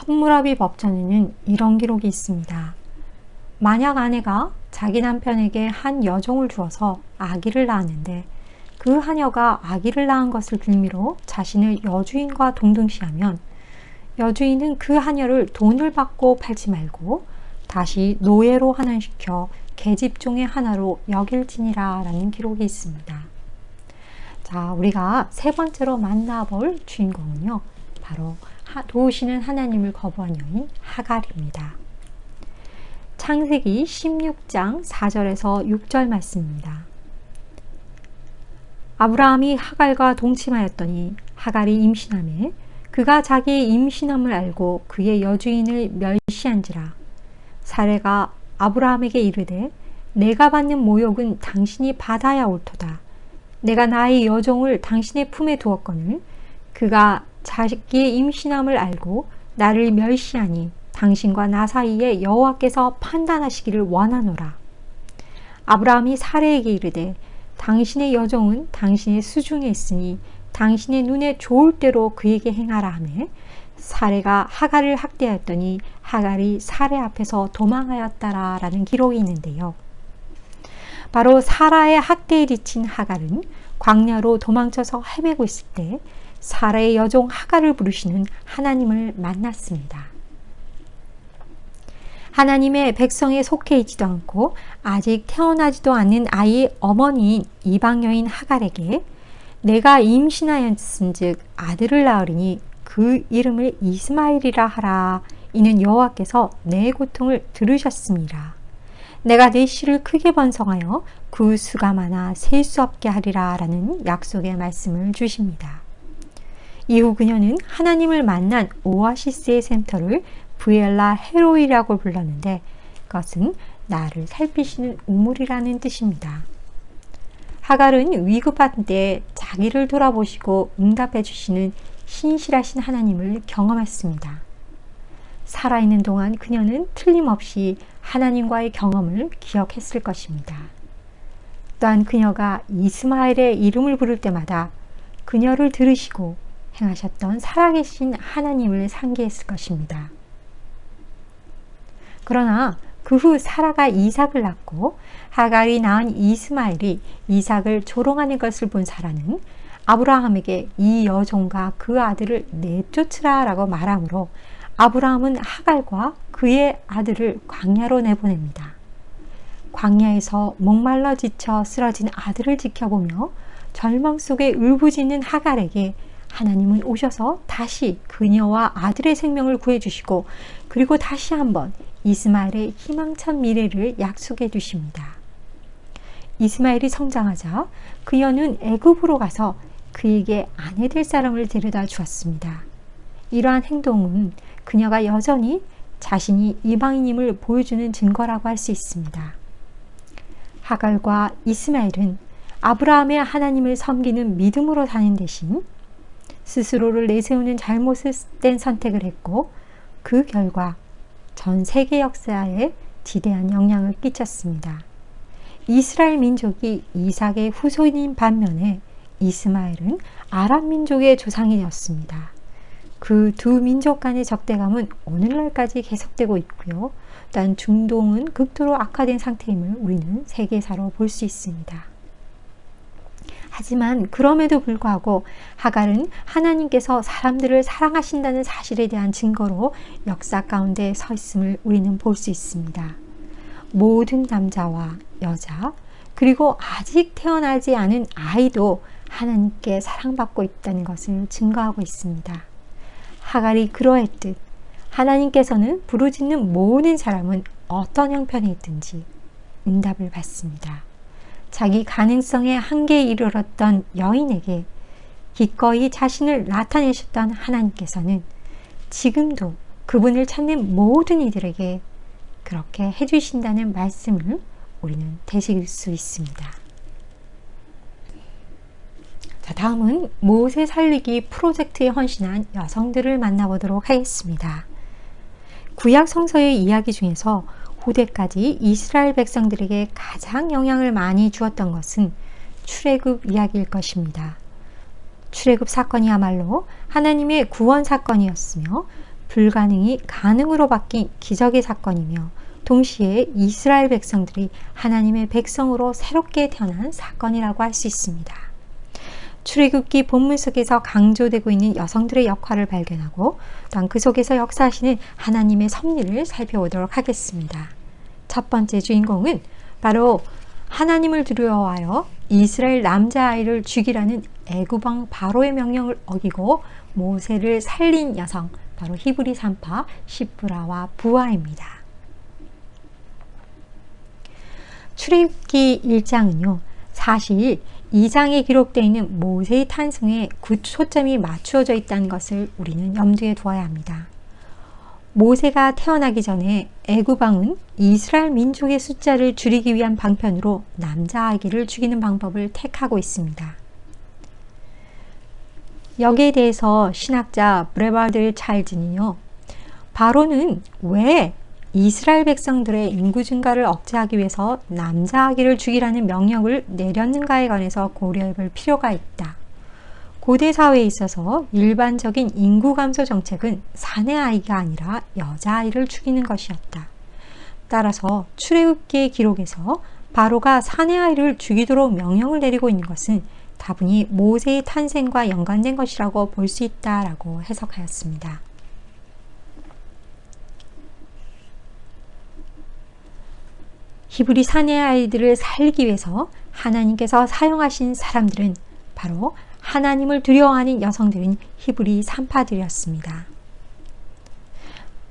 함무라비 법전에는 이런 기록이 있습니다. 만약 아내가 자기 남편에게 한 여종을 주어서 아기를 낳았는데 그 하녀가 아기를 낳은 것을 빌미로 자신을 여주인과 동등시하면 여주인은 그 하녀를 돈을 받고 팔지 말고 다시 노예로 환원시켜 계집종의 하나로 여길지니라 라는 기록이 있습니다. 자, 우리가 세 번째로 만나볼 주인공은요, 바로 도우시는 하나님을 거부한 여인 하갈입니다. 창세기 16장 4절에서 6절 말씀입니다. 아브라함이 하갈과 동침하였더니 하갈이 임신하매 그가 자기의 임신함을 알고 그의 여주인을 멸시한지라. 사레가 아브라함에게 이르되 내가 받는 모욕은 당신이 받아야 옳도다. 내가 나의 여종을 당신의 품에 두었거늘 그가 자기의 임신함을 알고 나를 멸시하니 당신과 나 사이에 여호와께서 판단하시기를 원하노라. 아브라함이 사레에게 이르되 당신의 여종은 당신의 수중에 있으니 당신의 눈에 좋을 대로 그에게 행하라 하매 사레가 하갈을 학대하였더니 하갈이 사레 앞에서 도망하였다라 라는 기록이 있는데요. 바로 사라의 학대에 지친 하갈은 광야로 도망쳐서 헤매고 있을 때 사라의 여종 하갈을 부르시는 하나님을 만났습니다. 하나님의 백성에 속해 있지도 않고 아직 태어나지도 않는 아이의 어머니인 이방 여인 하갈에게 내가 임신하였은즉 아들을 낳으리니 그 이름을 이스마엘이라 하라. 이는 여호와께서 내 고통을 들으셨습니다. 내가 내 씨를 크게 번성하여 그 수가 많아 셀 수 없게 하리라 라는 약속의 말씀을 주십니다. 이후 그녀는 하나님을 만난 오아시스의 센터를 브엘라 헤로이라고 불렀는데 그것은 나를 살피시는 우물이라는 뜻입니다. 하갈은 위급한 때에 자기를 돌아보시고 응답해 주시는 신실하신 하나님을 경험했습니다. 살아있는 동안 그녀는 틀림없이 하나님과의 경험을 기억했을 것입니다. 또한 그녀가 이스마엘의 이름을 부를 때마다 그녀를 들으시고 행하셨던 살아계신 하나님을 상기했을 것입니다. 그러나 그 후 사라가 이삭을 낳고 하갈이 낳은 이스마엘이 이삭을 조롱하는 것을 본 사라는 아브라함에게 이 여종과 그 아들을 내쫓으라 라고 말하므로 아브라함은 하갈과 그의 아들을 광야로 내보냅니다. 광야에서 목말라 지쳐 쓰러진 아들을 지켜보며 절망 속에 울부짖는 하갈에게 하나님은 오셔서 다시 그녀와 아들의 생명을 구해주시고 그리고 다시 한번 이스마엘의 희망찬 미래를 약속해 주십니다. 이스마엘이 성장하자 그녀는 애굽으로 가서 그에게 아내 될 사람을 데려다 주었습니다. 이러한 행동은 그녀가 여전히 자신이 이방인임을 보여주는 증거라고 할 수 있습니다. 하갈과 이스마엘은 아브라함의 하나님을 섬기는 믿음으로 사는 대신 스스로를 내세우는 잘못된 선택을 했고 그 결과 전 세계 역사에 지대한 영향을 끼쳤습니다. 이스라엘 민족이 이삭의 후손인 반면에 이스마엘은 아람 민족의 조상이 되었습니다. 그 두 민족 간의 적대감은 오늘날까지 계속되고 있고요. 또한 중동은 극도로 악화된 상태임을 우리는 세계사로 볼 수 있습니다. 하지만 그럼에도 불구하고 하갈은 하나님께서 사람들을 사랑하신다는 사실에 대한 증거로 역사 가운데 서 있음을 우리는 볼 수 있습니다. 모든 남자와 여자 그리고 아직 태어나지 않은 아이도 하나님께 사랑받고 있다는 것을 증거하고 있습니다. 하갈이 그러했듯 하나님께서는 부르짖는 모든 사람은 어떤 형편에 있든지 응답을 받습니다. 자기 가능성의 한계에 이르렀던 여인에게 기꺼이 자신을 나타내셨던 하나님께서는 지금도 그분을 찾는 모든 이들에게 그렇게 해주신다는 말씀을 우리는 되새길 수 있습니다. 자, 다음은 모세 살리기 프로젝트에 헌신한 여성들을 만나보도록 하겠습니다. 구약 성서의 이야기 중에서 후대까지 이스라엘 백성들에게 가장 영향을 많이 주었던 것은 출애굽 이야기일 것입니다. 출애굽 사건이야말로 하나님의 구원 사건이었으며 불가능이 가능으로 바뀐 기적의 사건이며 동시에 이스라엘 백성들이 하나님의 백성으로 새롭게 태어난 사건이라고 할 수 있습니다. 출애굽기 본문 속에서 강조되고 있는 여성들의 역할을 발견하고 또한 그 속에서 역사하시는 하나님의 섭리를 살펴보도록 하겠습니다. 첫 번째 주인공은 바로 하나님을 두려워하여 이스라엘 남자아이를 죽이라는 애굽왕 바로의 명령을 어기고 모세를 살린 여성, 바로 히브리 산파 시브라와 부하입니다. 출애굽기 1장은요, 사실 2장에 기록되어 있는 모세의 탄생에 초점이 맞추어져 있다는 것을 우리는 염두에 두어야 합니다. 모세가 태어나기 전에 애굽왕은 이스라엘 민족의 숫자를 줄이기 위한 방편으로 남자아기를 죽이는 방법을 택하고 있습니다. 여기에 대해서 신학자 브레바드 찰즈는요, 바로는 왜 이스라엘 백성들의 인구 증가를 억제하기 위해서 남자아기를 죽이라는 명령을 내렸는가에 관해서 고려해볼 필요가 있다. 고대 사회에 있어서 일반적인 인구 감소 정책은 사내 아이가 아니라 여자아이를 죽이는 것이었다. 따라서 출애굽기의 기록에서 바로가 사내 아이를 죽이도록 명령을 내리고 있는 것은 다분히 모세의 탄생과 연관된 것이라고 볼 수 있다라고 해석하였습니다. 히브리 사내 아이들을 살리기 위해서 하나님께서 사용하신 사람들은 바로 하나님을 두려워하는 여성들인 히브리 산파들이었습니다.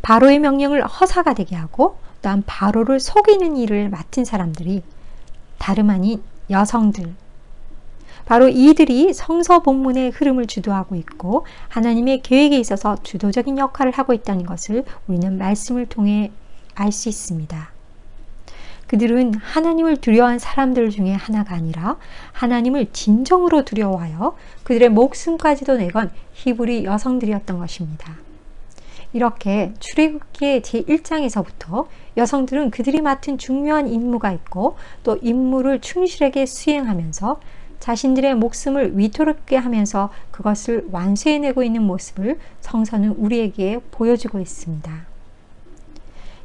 바로의 명령을 허사가 되게 하고 또한 바로를 속이는 일을 맡은 사람들이 다름 아닌 여성들, 바로 이들이 성서 본문의 흐름을 주도하고 있고 하나님의 계획에 있어서 주도적인 역할을 하고 있다는 것을 우리는 말씀을 통해 알 수 있습니다. 그들은 하나님을 두려워한 사람들 중에 하나가 아니라 하나님을 진정으로 두려워하여 그들의 목숨까지도 내건 히브리 여성들이었던 것입니다. 이렇게 출애굽기 제1장에서부터 여성들은 그들이 맡은 중요한 임무가 있고 또 임무를 충실하게 수행하면서 자신들의 목숨을 위태롭게 하면서 그것을 완수해내고 있는 모습을 성서는 우리에게 보여주고 있습니다.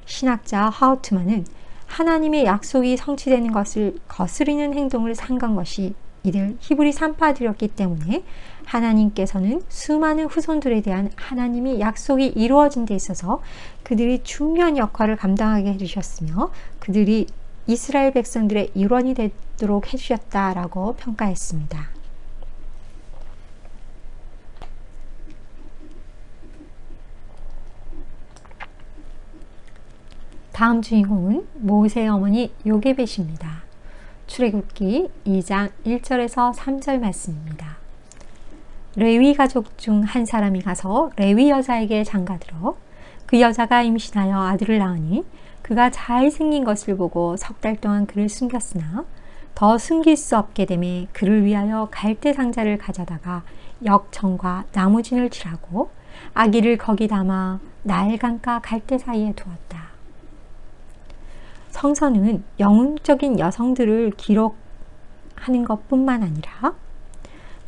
신학자 하우트만은 하나님의 약속이 성취되는 것을 거스르는 행동을 삼간 것이 이들 히브리 산파들이었기 때문에 하나님께서는 수많은 후손들에 대한 하나님의 약속이 이루어진 데 있어서 그들이 중요한 역할을 감당하게 해주셨으며 그들이 이스라엘 백성들의 일원이 되도록 해주셨다라고 평가했습니다. 다음 주인공은 모세의 어머니 요게벳입니다. 출애굽기 2장 1절에서 3절 말씀입니다. 레위 가족 중 한 사람이 가서 레위 여자에게 장가들어 그 여자가 임신하여 아들을 낳으니 그가 잘생긴 것을 보고 3달 동안 그를 숨겼으나 더 숨길 수 없게 되매 그를 위하여 갈대 상자를 가져다가 역청과 나무진을 칠하고 아기를 거기 담아 나일강가 갈대 사이에 두었다. 성서는 영웅적인 여성들을 기록하는 것뿐만 아니라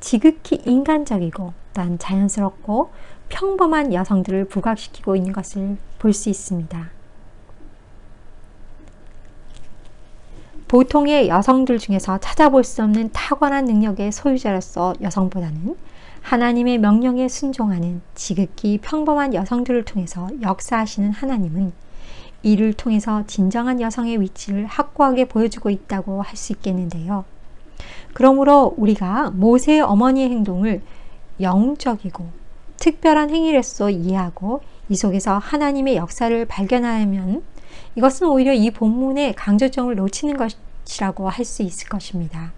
지극히 인간적이고 또한 자연스럽고 평범한 여성들을 부각시키고 있는 것을 볼 수 있습니다. 보통의 여성들 중에서 찾아볼 수 없는 탁월한 능력의 소유자로서 여성보다는 하나님의 명령에 순종하는 지극히 평범한 여성들을 통해서 역사하시는 하나님은 이를 통해서 진정한 여성의 위치를 확고하게 보여주고 있다고 할 수 있겠는데요. 그러므로 우리가 모세의 어머니의 행동을 영웅적이고 특별한 행위로서 이해하고 이 속에서 하나님의 역사를 발견하면 이것은 오히려 이 본문의 강조점을 놓치는 것이라고 할 수 있을 것입니다.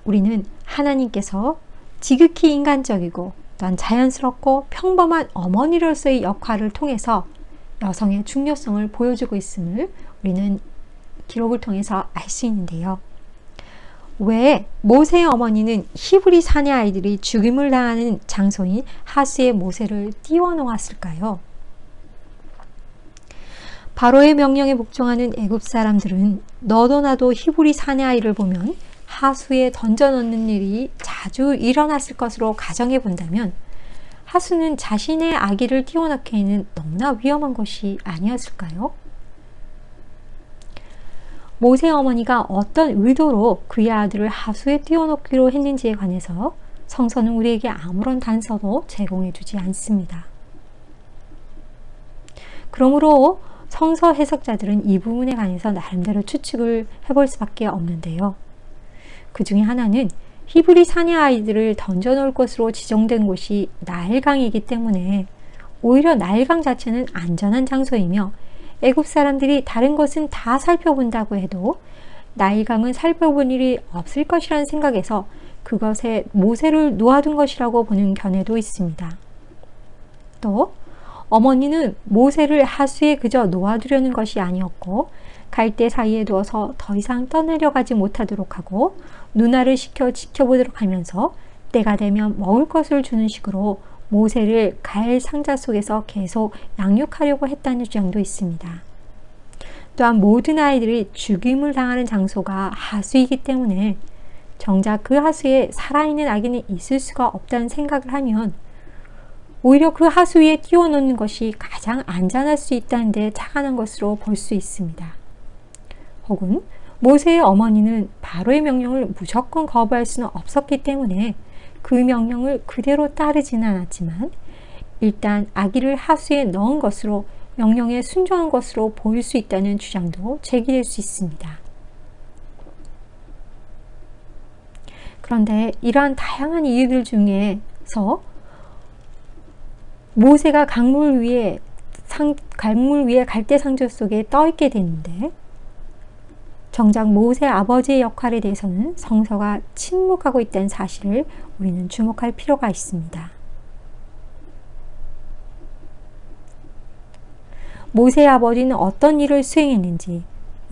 우리는 하나님께서 지극히 인간적이고 또한 자연스럽고 평범한 어머니로서의 역할을 통해서 여성의 중요성을 보여주고 있음을 우리는 기록을 통해서 알 수 있는데요. 왜 모세의 어머니는 히브리 사내 아이들이 죽임을 당하는 장소인 하수에 모세를 띄워놓았을까요? 바로의 명령에 복종하는 애굽 사람들은 너도 나도 히브리 사내 아이를 보면 하수에 던져놓는 일이 자주 일어났을 것으로 가정해 본다면 하수는 자신의 아기를 띄워넣기에는 너무나 위험한 것이 아니었을까요? 모세 어머니가 어떤 의도로 그의 아들을 하수에 띄워넣기로 했는지에 관해서 성서는 우리에게 아무런 단서도 제공해 주지 않습니다. 그러므로 성서 해석자들은 이 부분에 관해서 나름대로 추측을 해볼 수밖에 없는데요. 그 중에 하나는 히브리 사내 아이들을 던져놓을 것으로 지정된 곳이 나일강이기 때문에 오히려 나일강 자체는 안전한 장소이며 애굽 사람들이 다른 것은 다 살펴본다고 해도 나일강은 살펴본 일이 없을 것이라는 생각에서 그것에 모세를 놓아둔 것이라고 보는 견해도 있습니다. 또 어머니는 모세를 하수에 그저 놓아두려는 것이 아니었고 갈대 사이에 두어서 더 이상 떠내려가지 못하도록 하고 누나를 시켜 지켜보도록 하면서 때가 되면 먹을 것을 주는 식으로 모세를 갈 상자 속에서 계속 양육하려고 했다는 주장도 있습니다. 또한 모든 아이들이 죽임을 당하는 장소가 하수이기 때문에 정작 그 하수에 살아있는 아기는 있을 수가 없다는 생각을 하면 오히려 그 하수 위에 띄워놓는 것이 가장 안전할 수 있다는 데 착안한 것으로 볼 수 있습니다. 혹은 모세의 어머니는 바로의 명령을 무조건 거부할 수는 없었기 때문에 그 명령을 그대로 따르지는 않았지만 일단 아기를 하수에 넣은 것으로 명령에 순종한 것으로 보일 수 있다는 주장도 제기될 수 있습니다. 그런데 이러한 다양한 이유들 중에서 모세가 강물 위에 갈대 상조 속에 떠 있게 되는데 정작 모세 아버지의 역할에 대해서는 성서가 침묵하고 있다는 사실을 우리는 주목할 필요가 있습니다. 모세의 아버지는 어떤 일을 수행했는지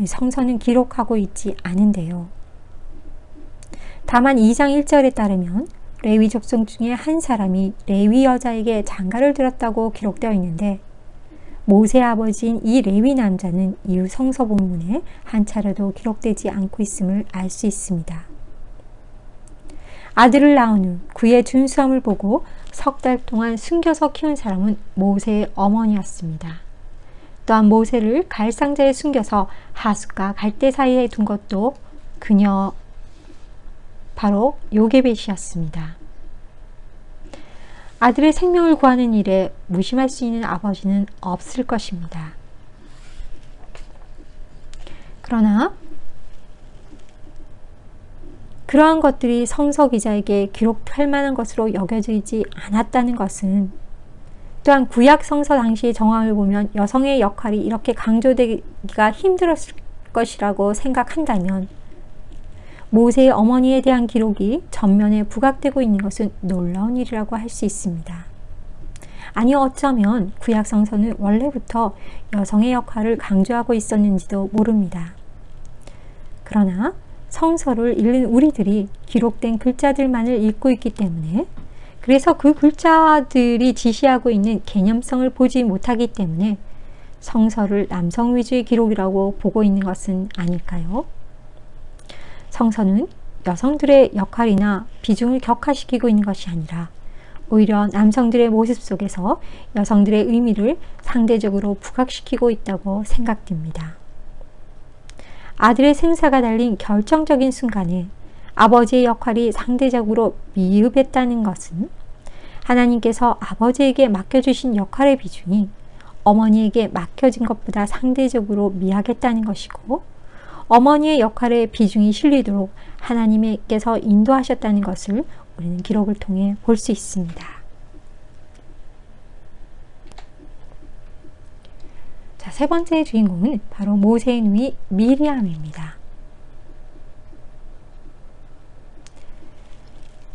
성서는 기록하고 있지 않은데요. 다만 2장 1절에 따르면 레위 족속 중에 한 사람이 레위 여자에게 장가를 들었다고 기록되어 있는데 모세의 아버지인 이 레위 남자는 이후 성서 본문에 한 차례도 기록되지 않고 있음을 알 수 있습니다. 아들을 낳은 후 그의 준수함을 보고 석 달 동안 숨겨서 키운 사람은 모세의 어머니였습니다. 또한 모세를 갈상자에 숨겨서 하숫과 갈대 사이에 둔 것도 그녀 바로 요게벳이었습니다. 아들의 생명을 구하는 일에 무심할 수 있는 아버지는 없을 것입니다. 그러나 그러한 것들이 성서 기자에게 기록할 만한 것으로 여겨지지 않았다는 것은 또한 구약 성서 당시의 정황을 보면 여성의 역할이 이렇게 강조되기가 힘들었을 것이라고 생각한다면 모세의 어머니에 대한 기록이 전면에 부각되고 있는 것은 놀라운 일이라고 할 수 있습니다. 아니 어쩌면 구약 성서는 원래부터 여성의 역할을 강조하고 있었는지도 모릅니다. 그러나 성서를 읽는 우리들이 기록된 글자들만을 읽고 있기 때문에 그래서 그 글자들이 지시하고 있는 개념성을 보지 못하기 때문에 성서를 남성 위주의 기록이라고 보고 있는 것은 아닐까요? 성서는 여성들의 역할이나 비중을 격화시키고 있는 것이 아니라 오히려 남성들의 모습 속에서 여성들의 의미를 상대적으로 부각시키고 있다고 생각됩니다. 아들의 생사가 달린 결정적인 순간에 아버지의 역할이 상대적으로 미흡했다는 것은 하나님께서 아버지에게 맡겨주신 역할의 비중이 어머니에게 맡겨진 것보다 상대적으로 미약했다는 것이고 어머니의 역할에 비중이 실리도록 하나님께서 인도하셨다는 것을 우리는 기록을 통해 볼 수 있습니다. 자, 세 번째 주인공은 바로 모세의 누이 미리암입니다.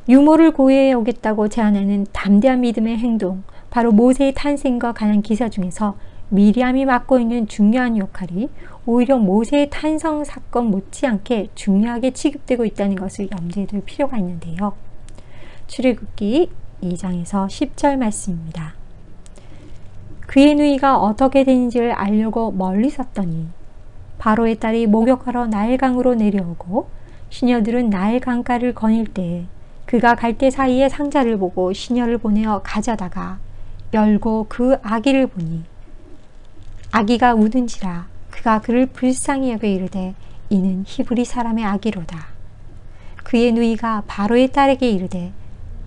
유모를 고해해 오겠다고 제안하는 담대한 믿음의 행동, 바로 모세의 탄생과 관한 기사 중에서 미리암이 맡고 있는 중요한 역할이 오히려 모세의 탄생 사건 못지않게 중요하게 취급되고 있다는 것을 염두에 둘 필요가 있는데요. 출애굽기 2장에서 10절 말씀입니다. 그의 누이가 어떻게 되는지를 알려고 멀리 섰더니 바로의 딸이 목욕하러 나일강으로 내려오고 시녀들은 나일 강가를 거닐 때에 그가 갈대 사이에 상자를 보고 시녀를 보내어 가져다가 열고 그 아기를 보니 아기가 우는지라 그가 그를 불쌍히 여겨 이르되 이는 히브리 사람의 아기로다. 그의 누이가 바로의 딸에게 이르되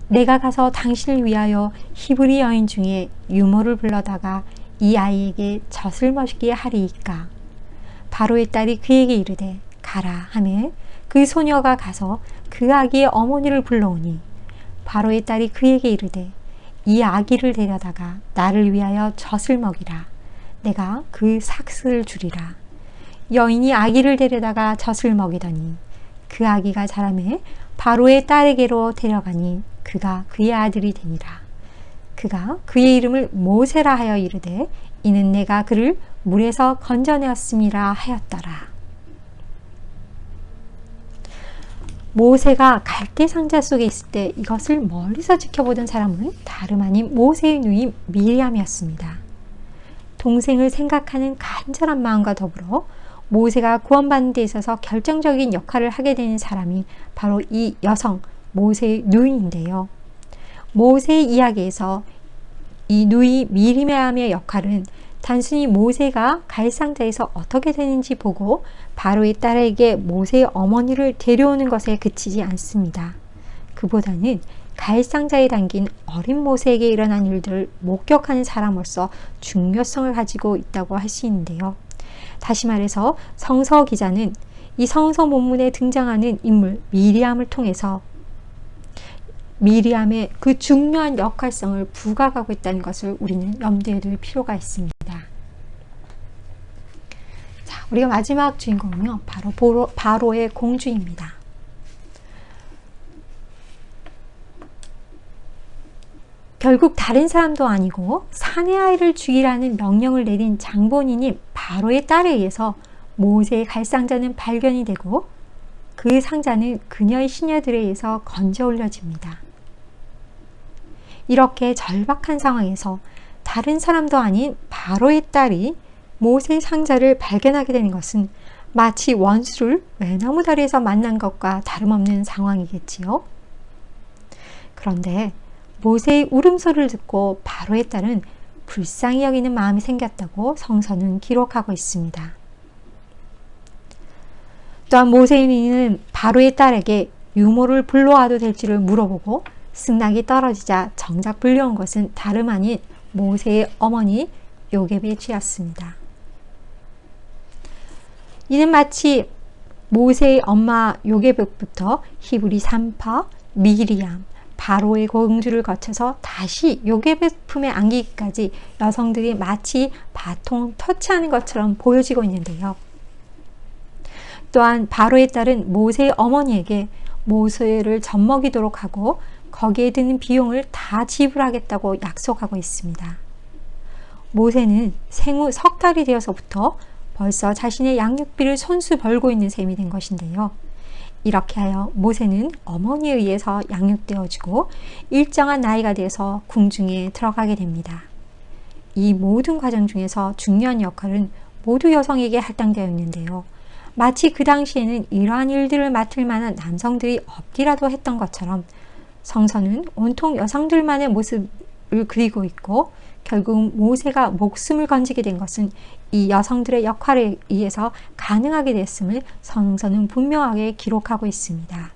내가 가서 당신을 위하여 히브리 여인 중에 유모를 불러다가 이 아이에게 젖을 먹이게 하리이까. 바로의 딸이 그에게 이르되 가라 하매 그 소녀가 가서 그 아기의 어머니를 불러오니 바로의 딸이 그에게 이르되 이 아기를 데려다가 나를 위하여 젖을 먹이라. 내가 그 삭스를 주리라. 여인이 아기를 데려다가 젖을 먹이더니 그 아기가 자라매 바로의 딸에게로 데려가니 그가 그의 아들이 되니라. 그가 그의 이름을 모세라 하여 이르되 이는 내가 그를 물에서 건져내었음이라 하였더라. 모세가 갈대 상자 속에 있을 때 이것을 멀리서 지켜보던 사람은 다름 아닌 모세의 누이 미리암이었습니다. 동생을 생각하는 간절한 마음과 더불어 모세가 구원받는 데 있어서 결정적인 역할을 하게 되는 사람이 바로 이 여성 모세의 누이인데요. 모세의 이야기에서 이 누이 미리암의 역할은 단순히 모세가 갈상자에서 어떻게 되는지 보고 바로의 딸에게 모세의 어머니를 데려오는 것에 그치지 않습니다. 그보다는 갈상자에 담긴 어린 모세에게 일어난 일들을 목격하는 사람으로서 중요성을 가지고 있다고 할 수 있는데요. 다시 말해서 성서 기자는 이 성서 본문에 등장하는 인물 미리암을 통해서 미리암의 그 중요한 역할성을 부각하고 있다는 것을 우리는 염두에 둘 필요가 있습니다. 자, 우리가 마지막 주인공은요, 바로 바로의 공주입니다. 결국 다른 사람도 아니고 사내 아이를 죽이라는 명령을 내린 장본인인 바로의 딸에 의해서 모세의 갈상자는 발견이 되고 그 상자는 그녀의 시녀들에 의해서 건져 올려집니다. 이렇게 절박한 상황에서 다른 사람도 아닌 바로의 딸이 모세의 상자를 발견하게 되는 것은 마치 원수를 외나무 다리에서 만난 것과 다름없는 상황이겠지요. 그런데 모세의 울음소리를 듣고 바로의 딸은 불쌍히 여기는 마음이 생겼다고 성서는 기록하고 있습니다. 또한 모세는 바로의 딸에게 유모를 불러와도 될지를 물어보고 승낙이 떨어지자 정작 불려온 것은 다름 아닌 모세의 어머니 요깶의 쥐였습니다. 이는 마치 모세의 엄마 요깶부터 히브리 산파, 미리암, 바로의 공주를 거쳐서 다시 요깶의 품에 안기기까지 여성들이 마치 바통 터치하는 것처럼 보여지고 있는데요. 또한 바로의 딸은 모세의 어머니에게 모세를 젖먹이도록 하고 거기에 드는 비용을 다 지불하겠다고 약속하고 있습니다. 모세는 생후 석 달이 되어서부터 벌써 자신의 양육비를 손수 벌고 있는 셈이 된 것인데요. 이렇게 하여 모세는 어머니에 의해서 양육되어지고 일정한 나이가 돼서 궁중에 들어가게 됩니다. 이 모든 과정 중에서 중요한 역할은 모두 여성에게 할당되어 있는데요. 마치 그 당시에는 이러한 일들을 맡을 만한 남성들이 없기라도 했던 것처럼 성서는 온통 여성들만의 모습을 그리고 있고 결국 모세가 목숨을 건지게 된 것은 이 여성들의 역할에 의해서 가능하게 됐음을 성서는 분명하게 기록하고 있습니다.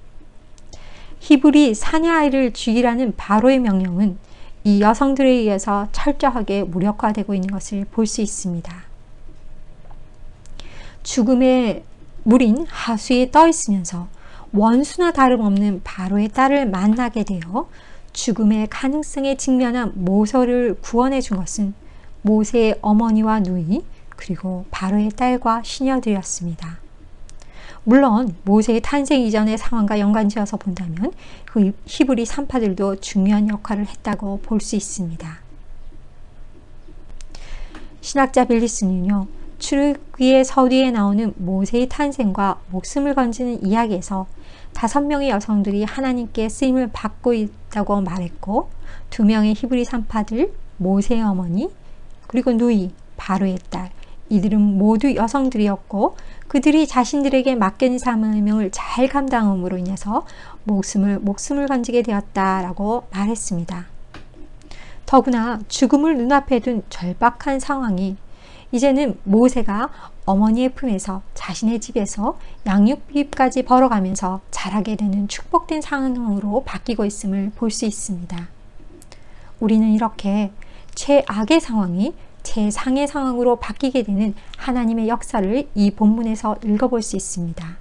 히브리 사내 아이를 죽이라는 바로의 명령은 이 여성들에 의해서 철저하게 무력화되고 있는 것을 볼 수 있습니다. 죽음의 물인 하수에 떠 있으면서 원수나 다름없는 바로의 딸을 만나게 되어 죽음의 가능성에 직면한 모세를 구원해 준 것은 모세의 어머니와 누이 그리고 바로의 딸과 시녀들이었습니다. 물론 모세의 탄생 이전의 상황과 연관지어서 본다면 그 히브리 산파들도 중요한 역할을 했다고 볼 수 있습니다. 신학자 빌리스는요, 출애굽기의 서두에 나오는 모세의 탄생과 목숨을 건지는 이야기에서 5명의 여성들이 하나님께 쓰임을 받고 있다고 말했고 2명의 히브리 산파들, 모세의 어머니, 그리고 누이, 바로의 딸, 이들은 모두 여성들이었고 그들이 자신들에게 맡겨진 사명을 잘 감당함으로 인해서 목숨을 건지게 되었다라고 말했습니다. 더구나 죽음을 눈앞에 둔 절박한 상황이 이제는 모세가 어머니의 품에서 자신의 집에서 양육비까지 벌어가면서 자라게 되는 축복된 상황으로 바뀌고 있음을 볼 수 있습니다. 우리는 이렇게 최악의 상황이 최상의 상황으로 바뀌게 되는 하나님의 역사를 이 본문에서 읽어볼 수 있습니다.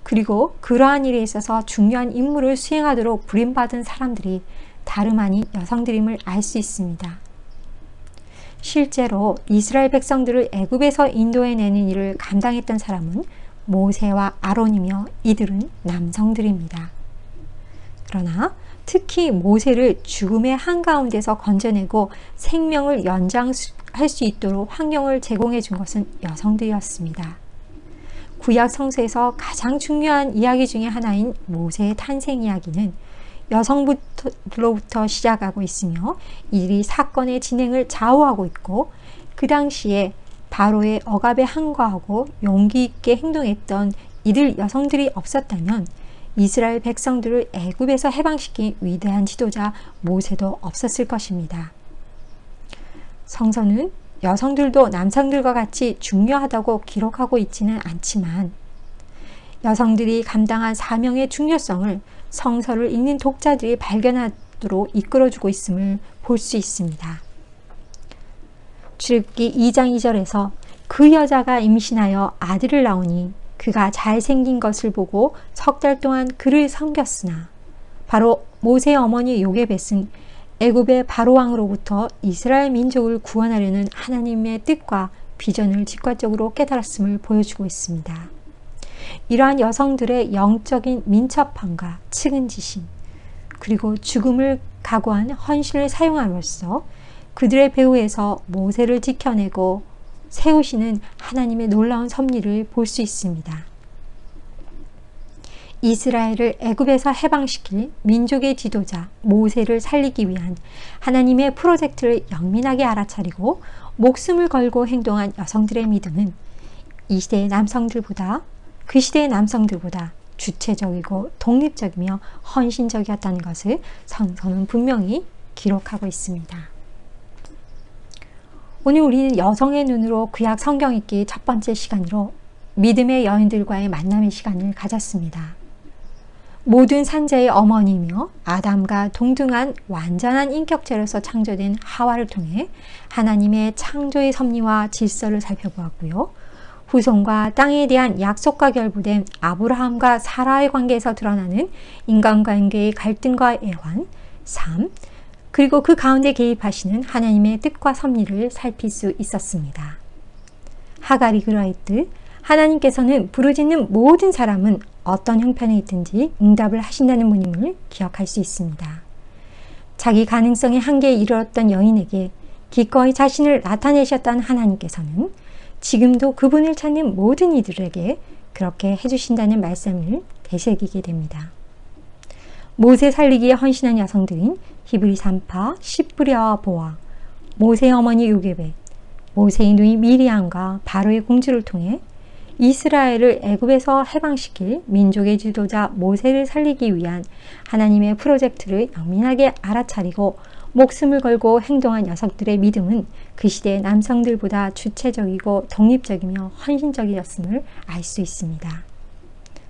그리고 그러한 일에 있어서 중요한 임무를 수행하도록 부림받은 사람들이 다름 아닌 여성들임을 알 수 있습니다. 실제로 이스라엘 백성들을 애굽에서 인도해내는 일을 감당했던 사람은 모세와 아론이며 이들은 남성들입니다. 그러나 특히 모세를 죽음의 한가운데서 건져내고 생명을 연장할 수 있도록 환경을 제공해 준 것은 여성들이었습니다. 구약 성서에서 가장 중요한 이야기 중에 하나인 모세의 탄생 이야기는 여성부터 시작하고 있으며 이들이 사건의 진행을 좌우하고 있고 그 당시에 바로의 억압에 항거하고 용기 있게 행동했던 이들 여성들이 없었다면 이스라엘 백성들을 애굽에서 해방시킨 위대한 지도자 모세도 없었을 것입니다. 성서는 여성들도 남성들과 같이 중요하다고 기록하고 있지는 않지만 여성들이 감당한 사명의 중요성을 성서를 읽는 독자들이 발견하도록 이끌어주고 있음을 볼 수 있습니다. 출애굽기 2장 2절에서 그 여자가 임신하여 아들을 낳으니 그가 잘생긴 것을 보고 석 달 동안 그를 섬겼으나 바로 모세의 어머니 요게벳은 애굽의 바로왕으로부터 이스라엘 민족을 구원하려는 하나님의 뜻과 비전을 직관적으로 깨달았음을 보여주고 있습니다. 이러한 여성들의 영적인 민첩함과 측은지심, 그리고 죽음을 각오한 헌신을 사용함으로써 그들의 배후에서 모세를 지켜내고 세우시는 하나님의 놀라운 섭리를 볼 수 있습니다. 이스라엘을 애굽에서 해방시킬 민족의 지도자 모세를 살리기 위한 하나님의 프로젝트를 영민하게 알아차리고 목숨을 걸고 행동한 여성들의 믿음은 이 시대의 남성들보다 그 시대의 남성들보다 주체적이고 독립적이며 헌신적이었다는 것을 성서는 분명히 기록하고 있습니다. 오늘 우리는 여성의 눈으로 구약 성경 읽기 첫 번째 시간으로 믿음의 여인들과의 만남의 시간을 가졌습니다. 모든 산자의 어머니이며 아담과 동등한 완전한 인격체로서 창조된 하와를 통해 하나님의 창조의 섭리와 질서를 살펴보았고요. 후손과 땅에 대한 약속과 결부된 아브라함과 사라의 관계에서 드러나는 인간관계의 갈등과 애환, 삶, 그리고 그 가운데 개입하시는 하나님의 뜻과 섭리를 살필 수 있었습니다. 하갈이 그러했듯 하나님께서는 부르짖는 모든 사람은 어떤 형편에 있든지 응답을 하신다는 분임을 기억할 수 있습니다. 자기 가능성의 한계에 이르렀던 여인에게 기꺼이 자신을 나타내셨던 하나님께서는 지금도 그분을 찾는 모든 이들에게 그렇게 해주신다는 말씀을 되새기게 됩니다. 모세 살리기에 헌신한 여성들인 히브리 산파 시브랴와 보아, 모세의 어머니 요게벳, 모세의 누이 미리암과 바로의 공주를 통해 이스라엘을 애굽에서 해방시킬 민족의 지도자 모세를 살리기 위한 하나님의 프로젝트를 영민하게 알아차리고 목숨을 걸고 행동한 여성들의 믿음은 그 시대의 남성들보다 주체적이고 독립적이며 헌신적이었음을 알 수 있습니다.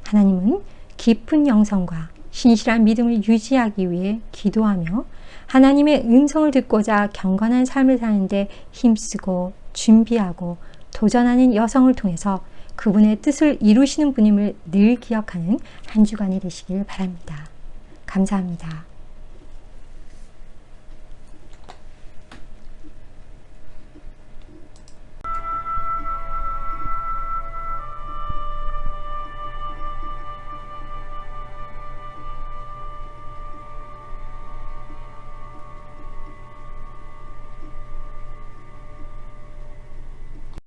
하나님은 깊은 영성과 신실한 믿음을 유지하기 위해 기도하며 하나님의 음성을 듣고자 경건한 삶을 사는데 힘쓰고 준비하고 도전하는 여성을 통해서 그분의 뜻을 이루시는 분임을 늘 기억하는 한 주간이 되시길 바랍니다. 감사합니다.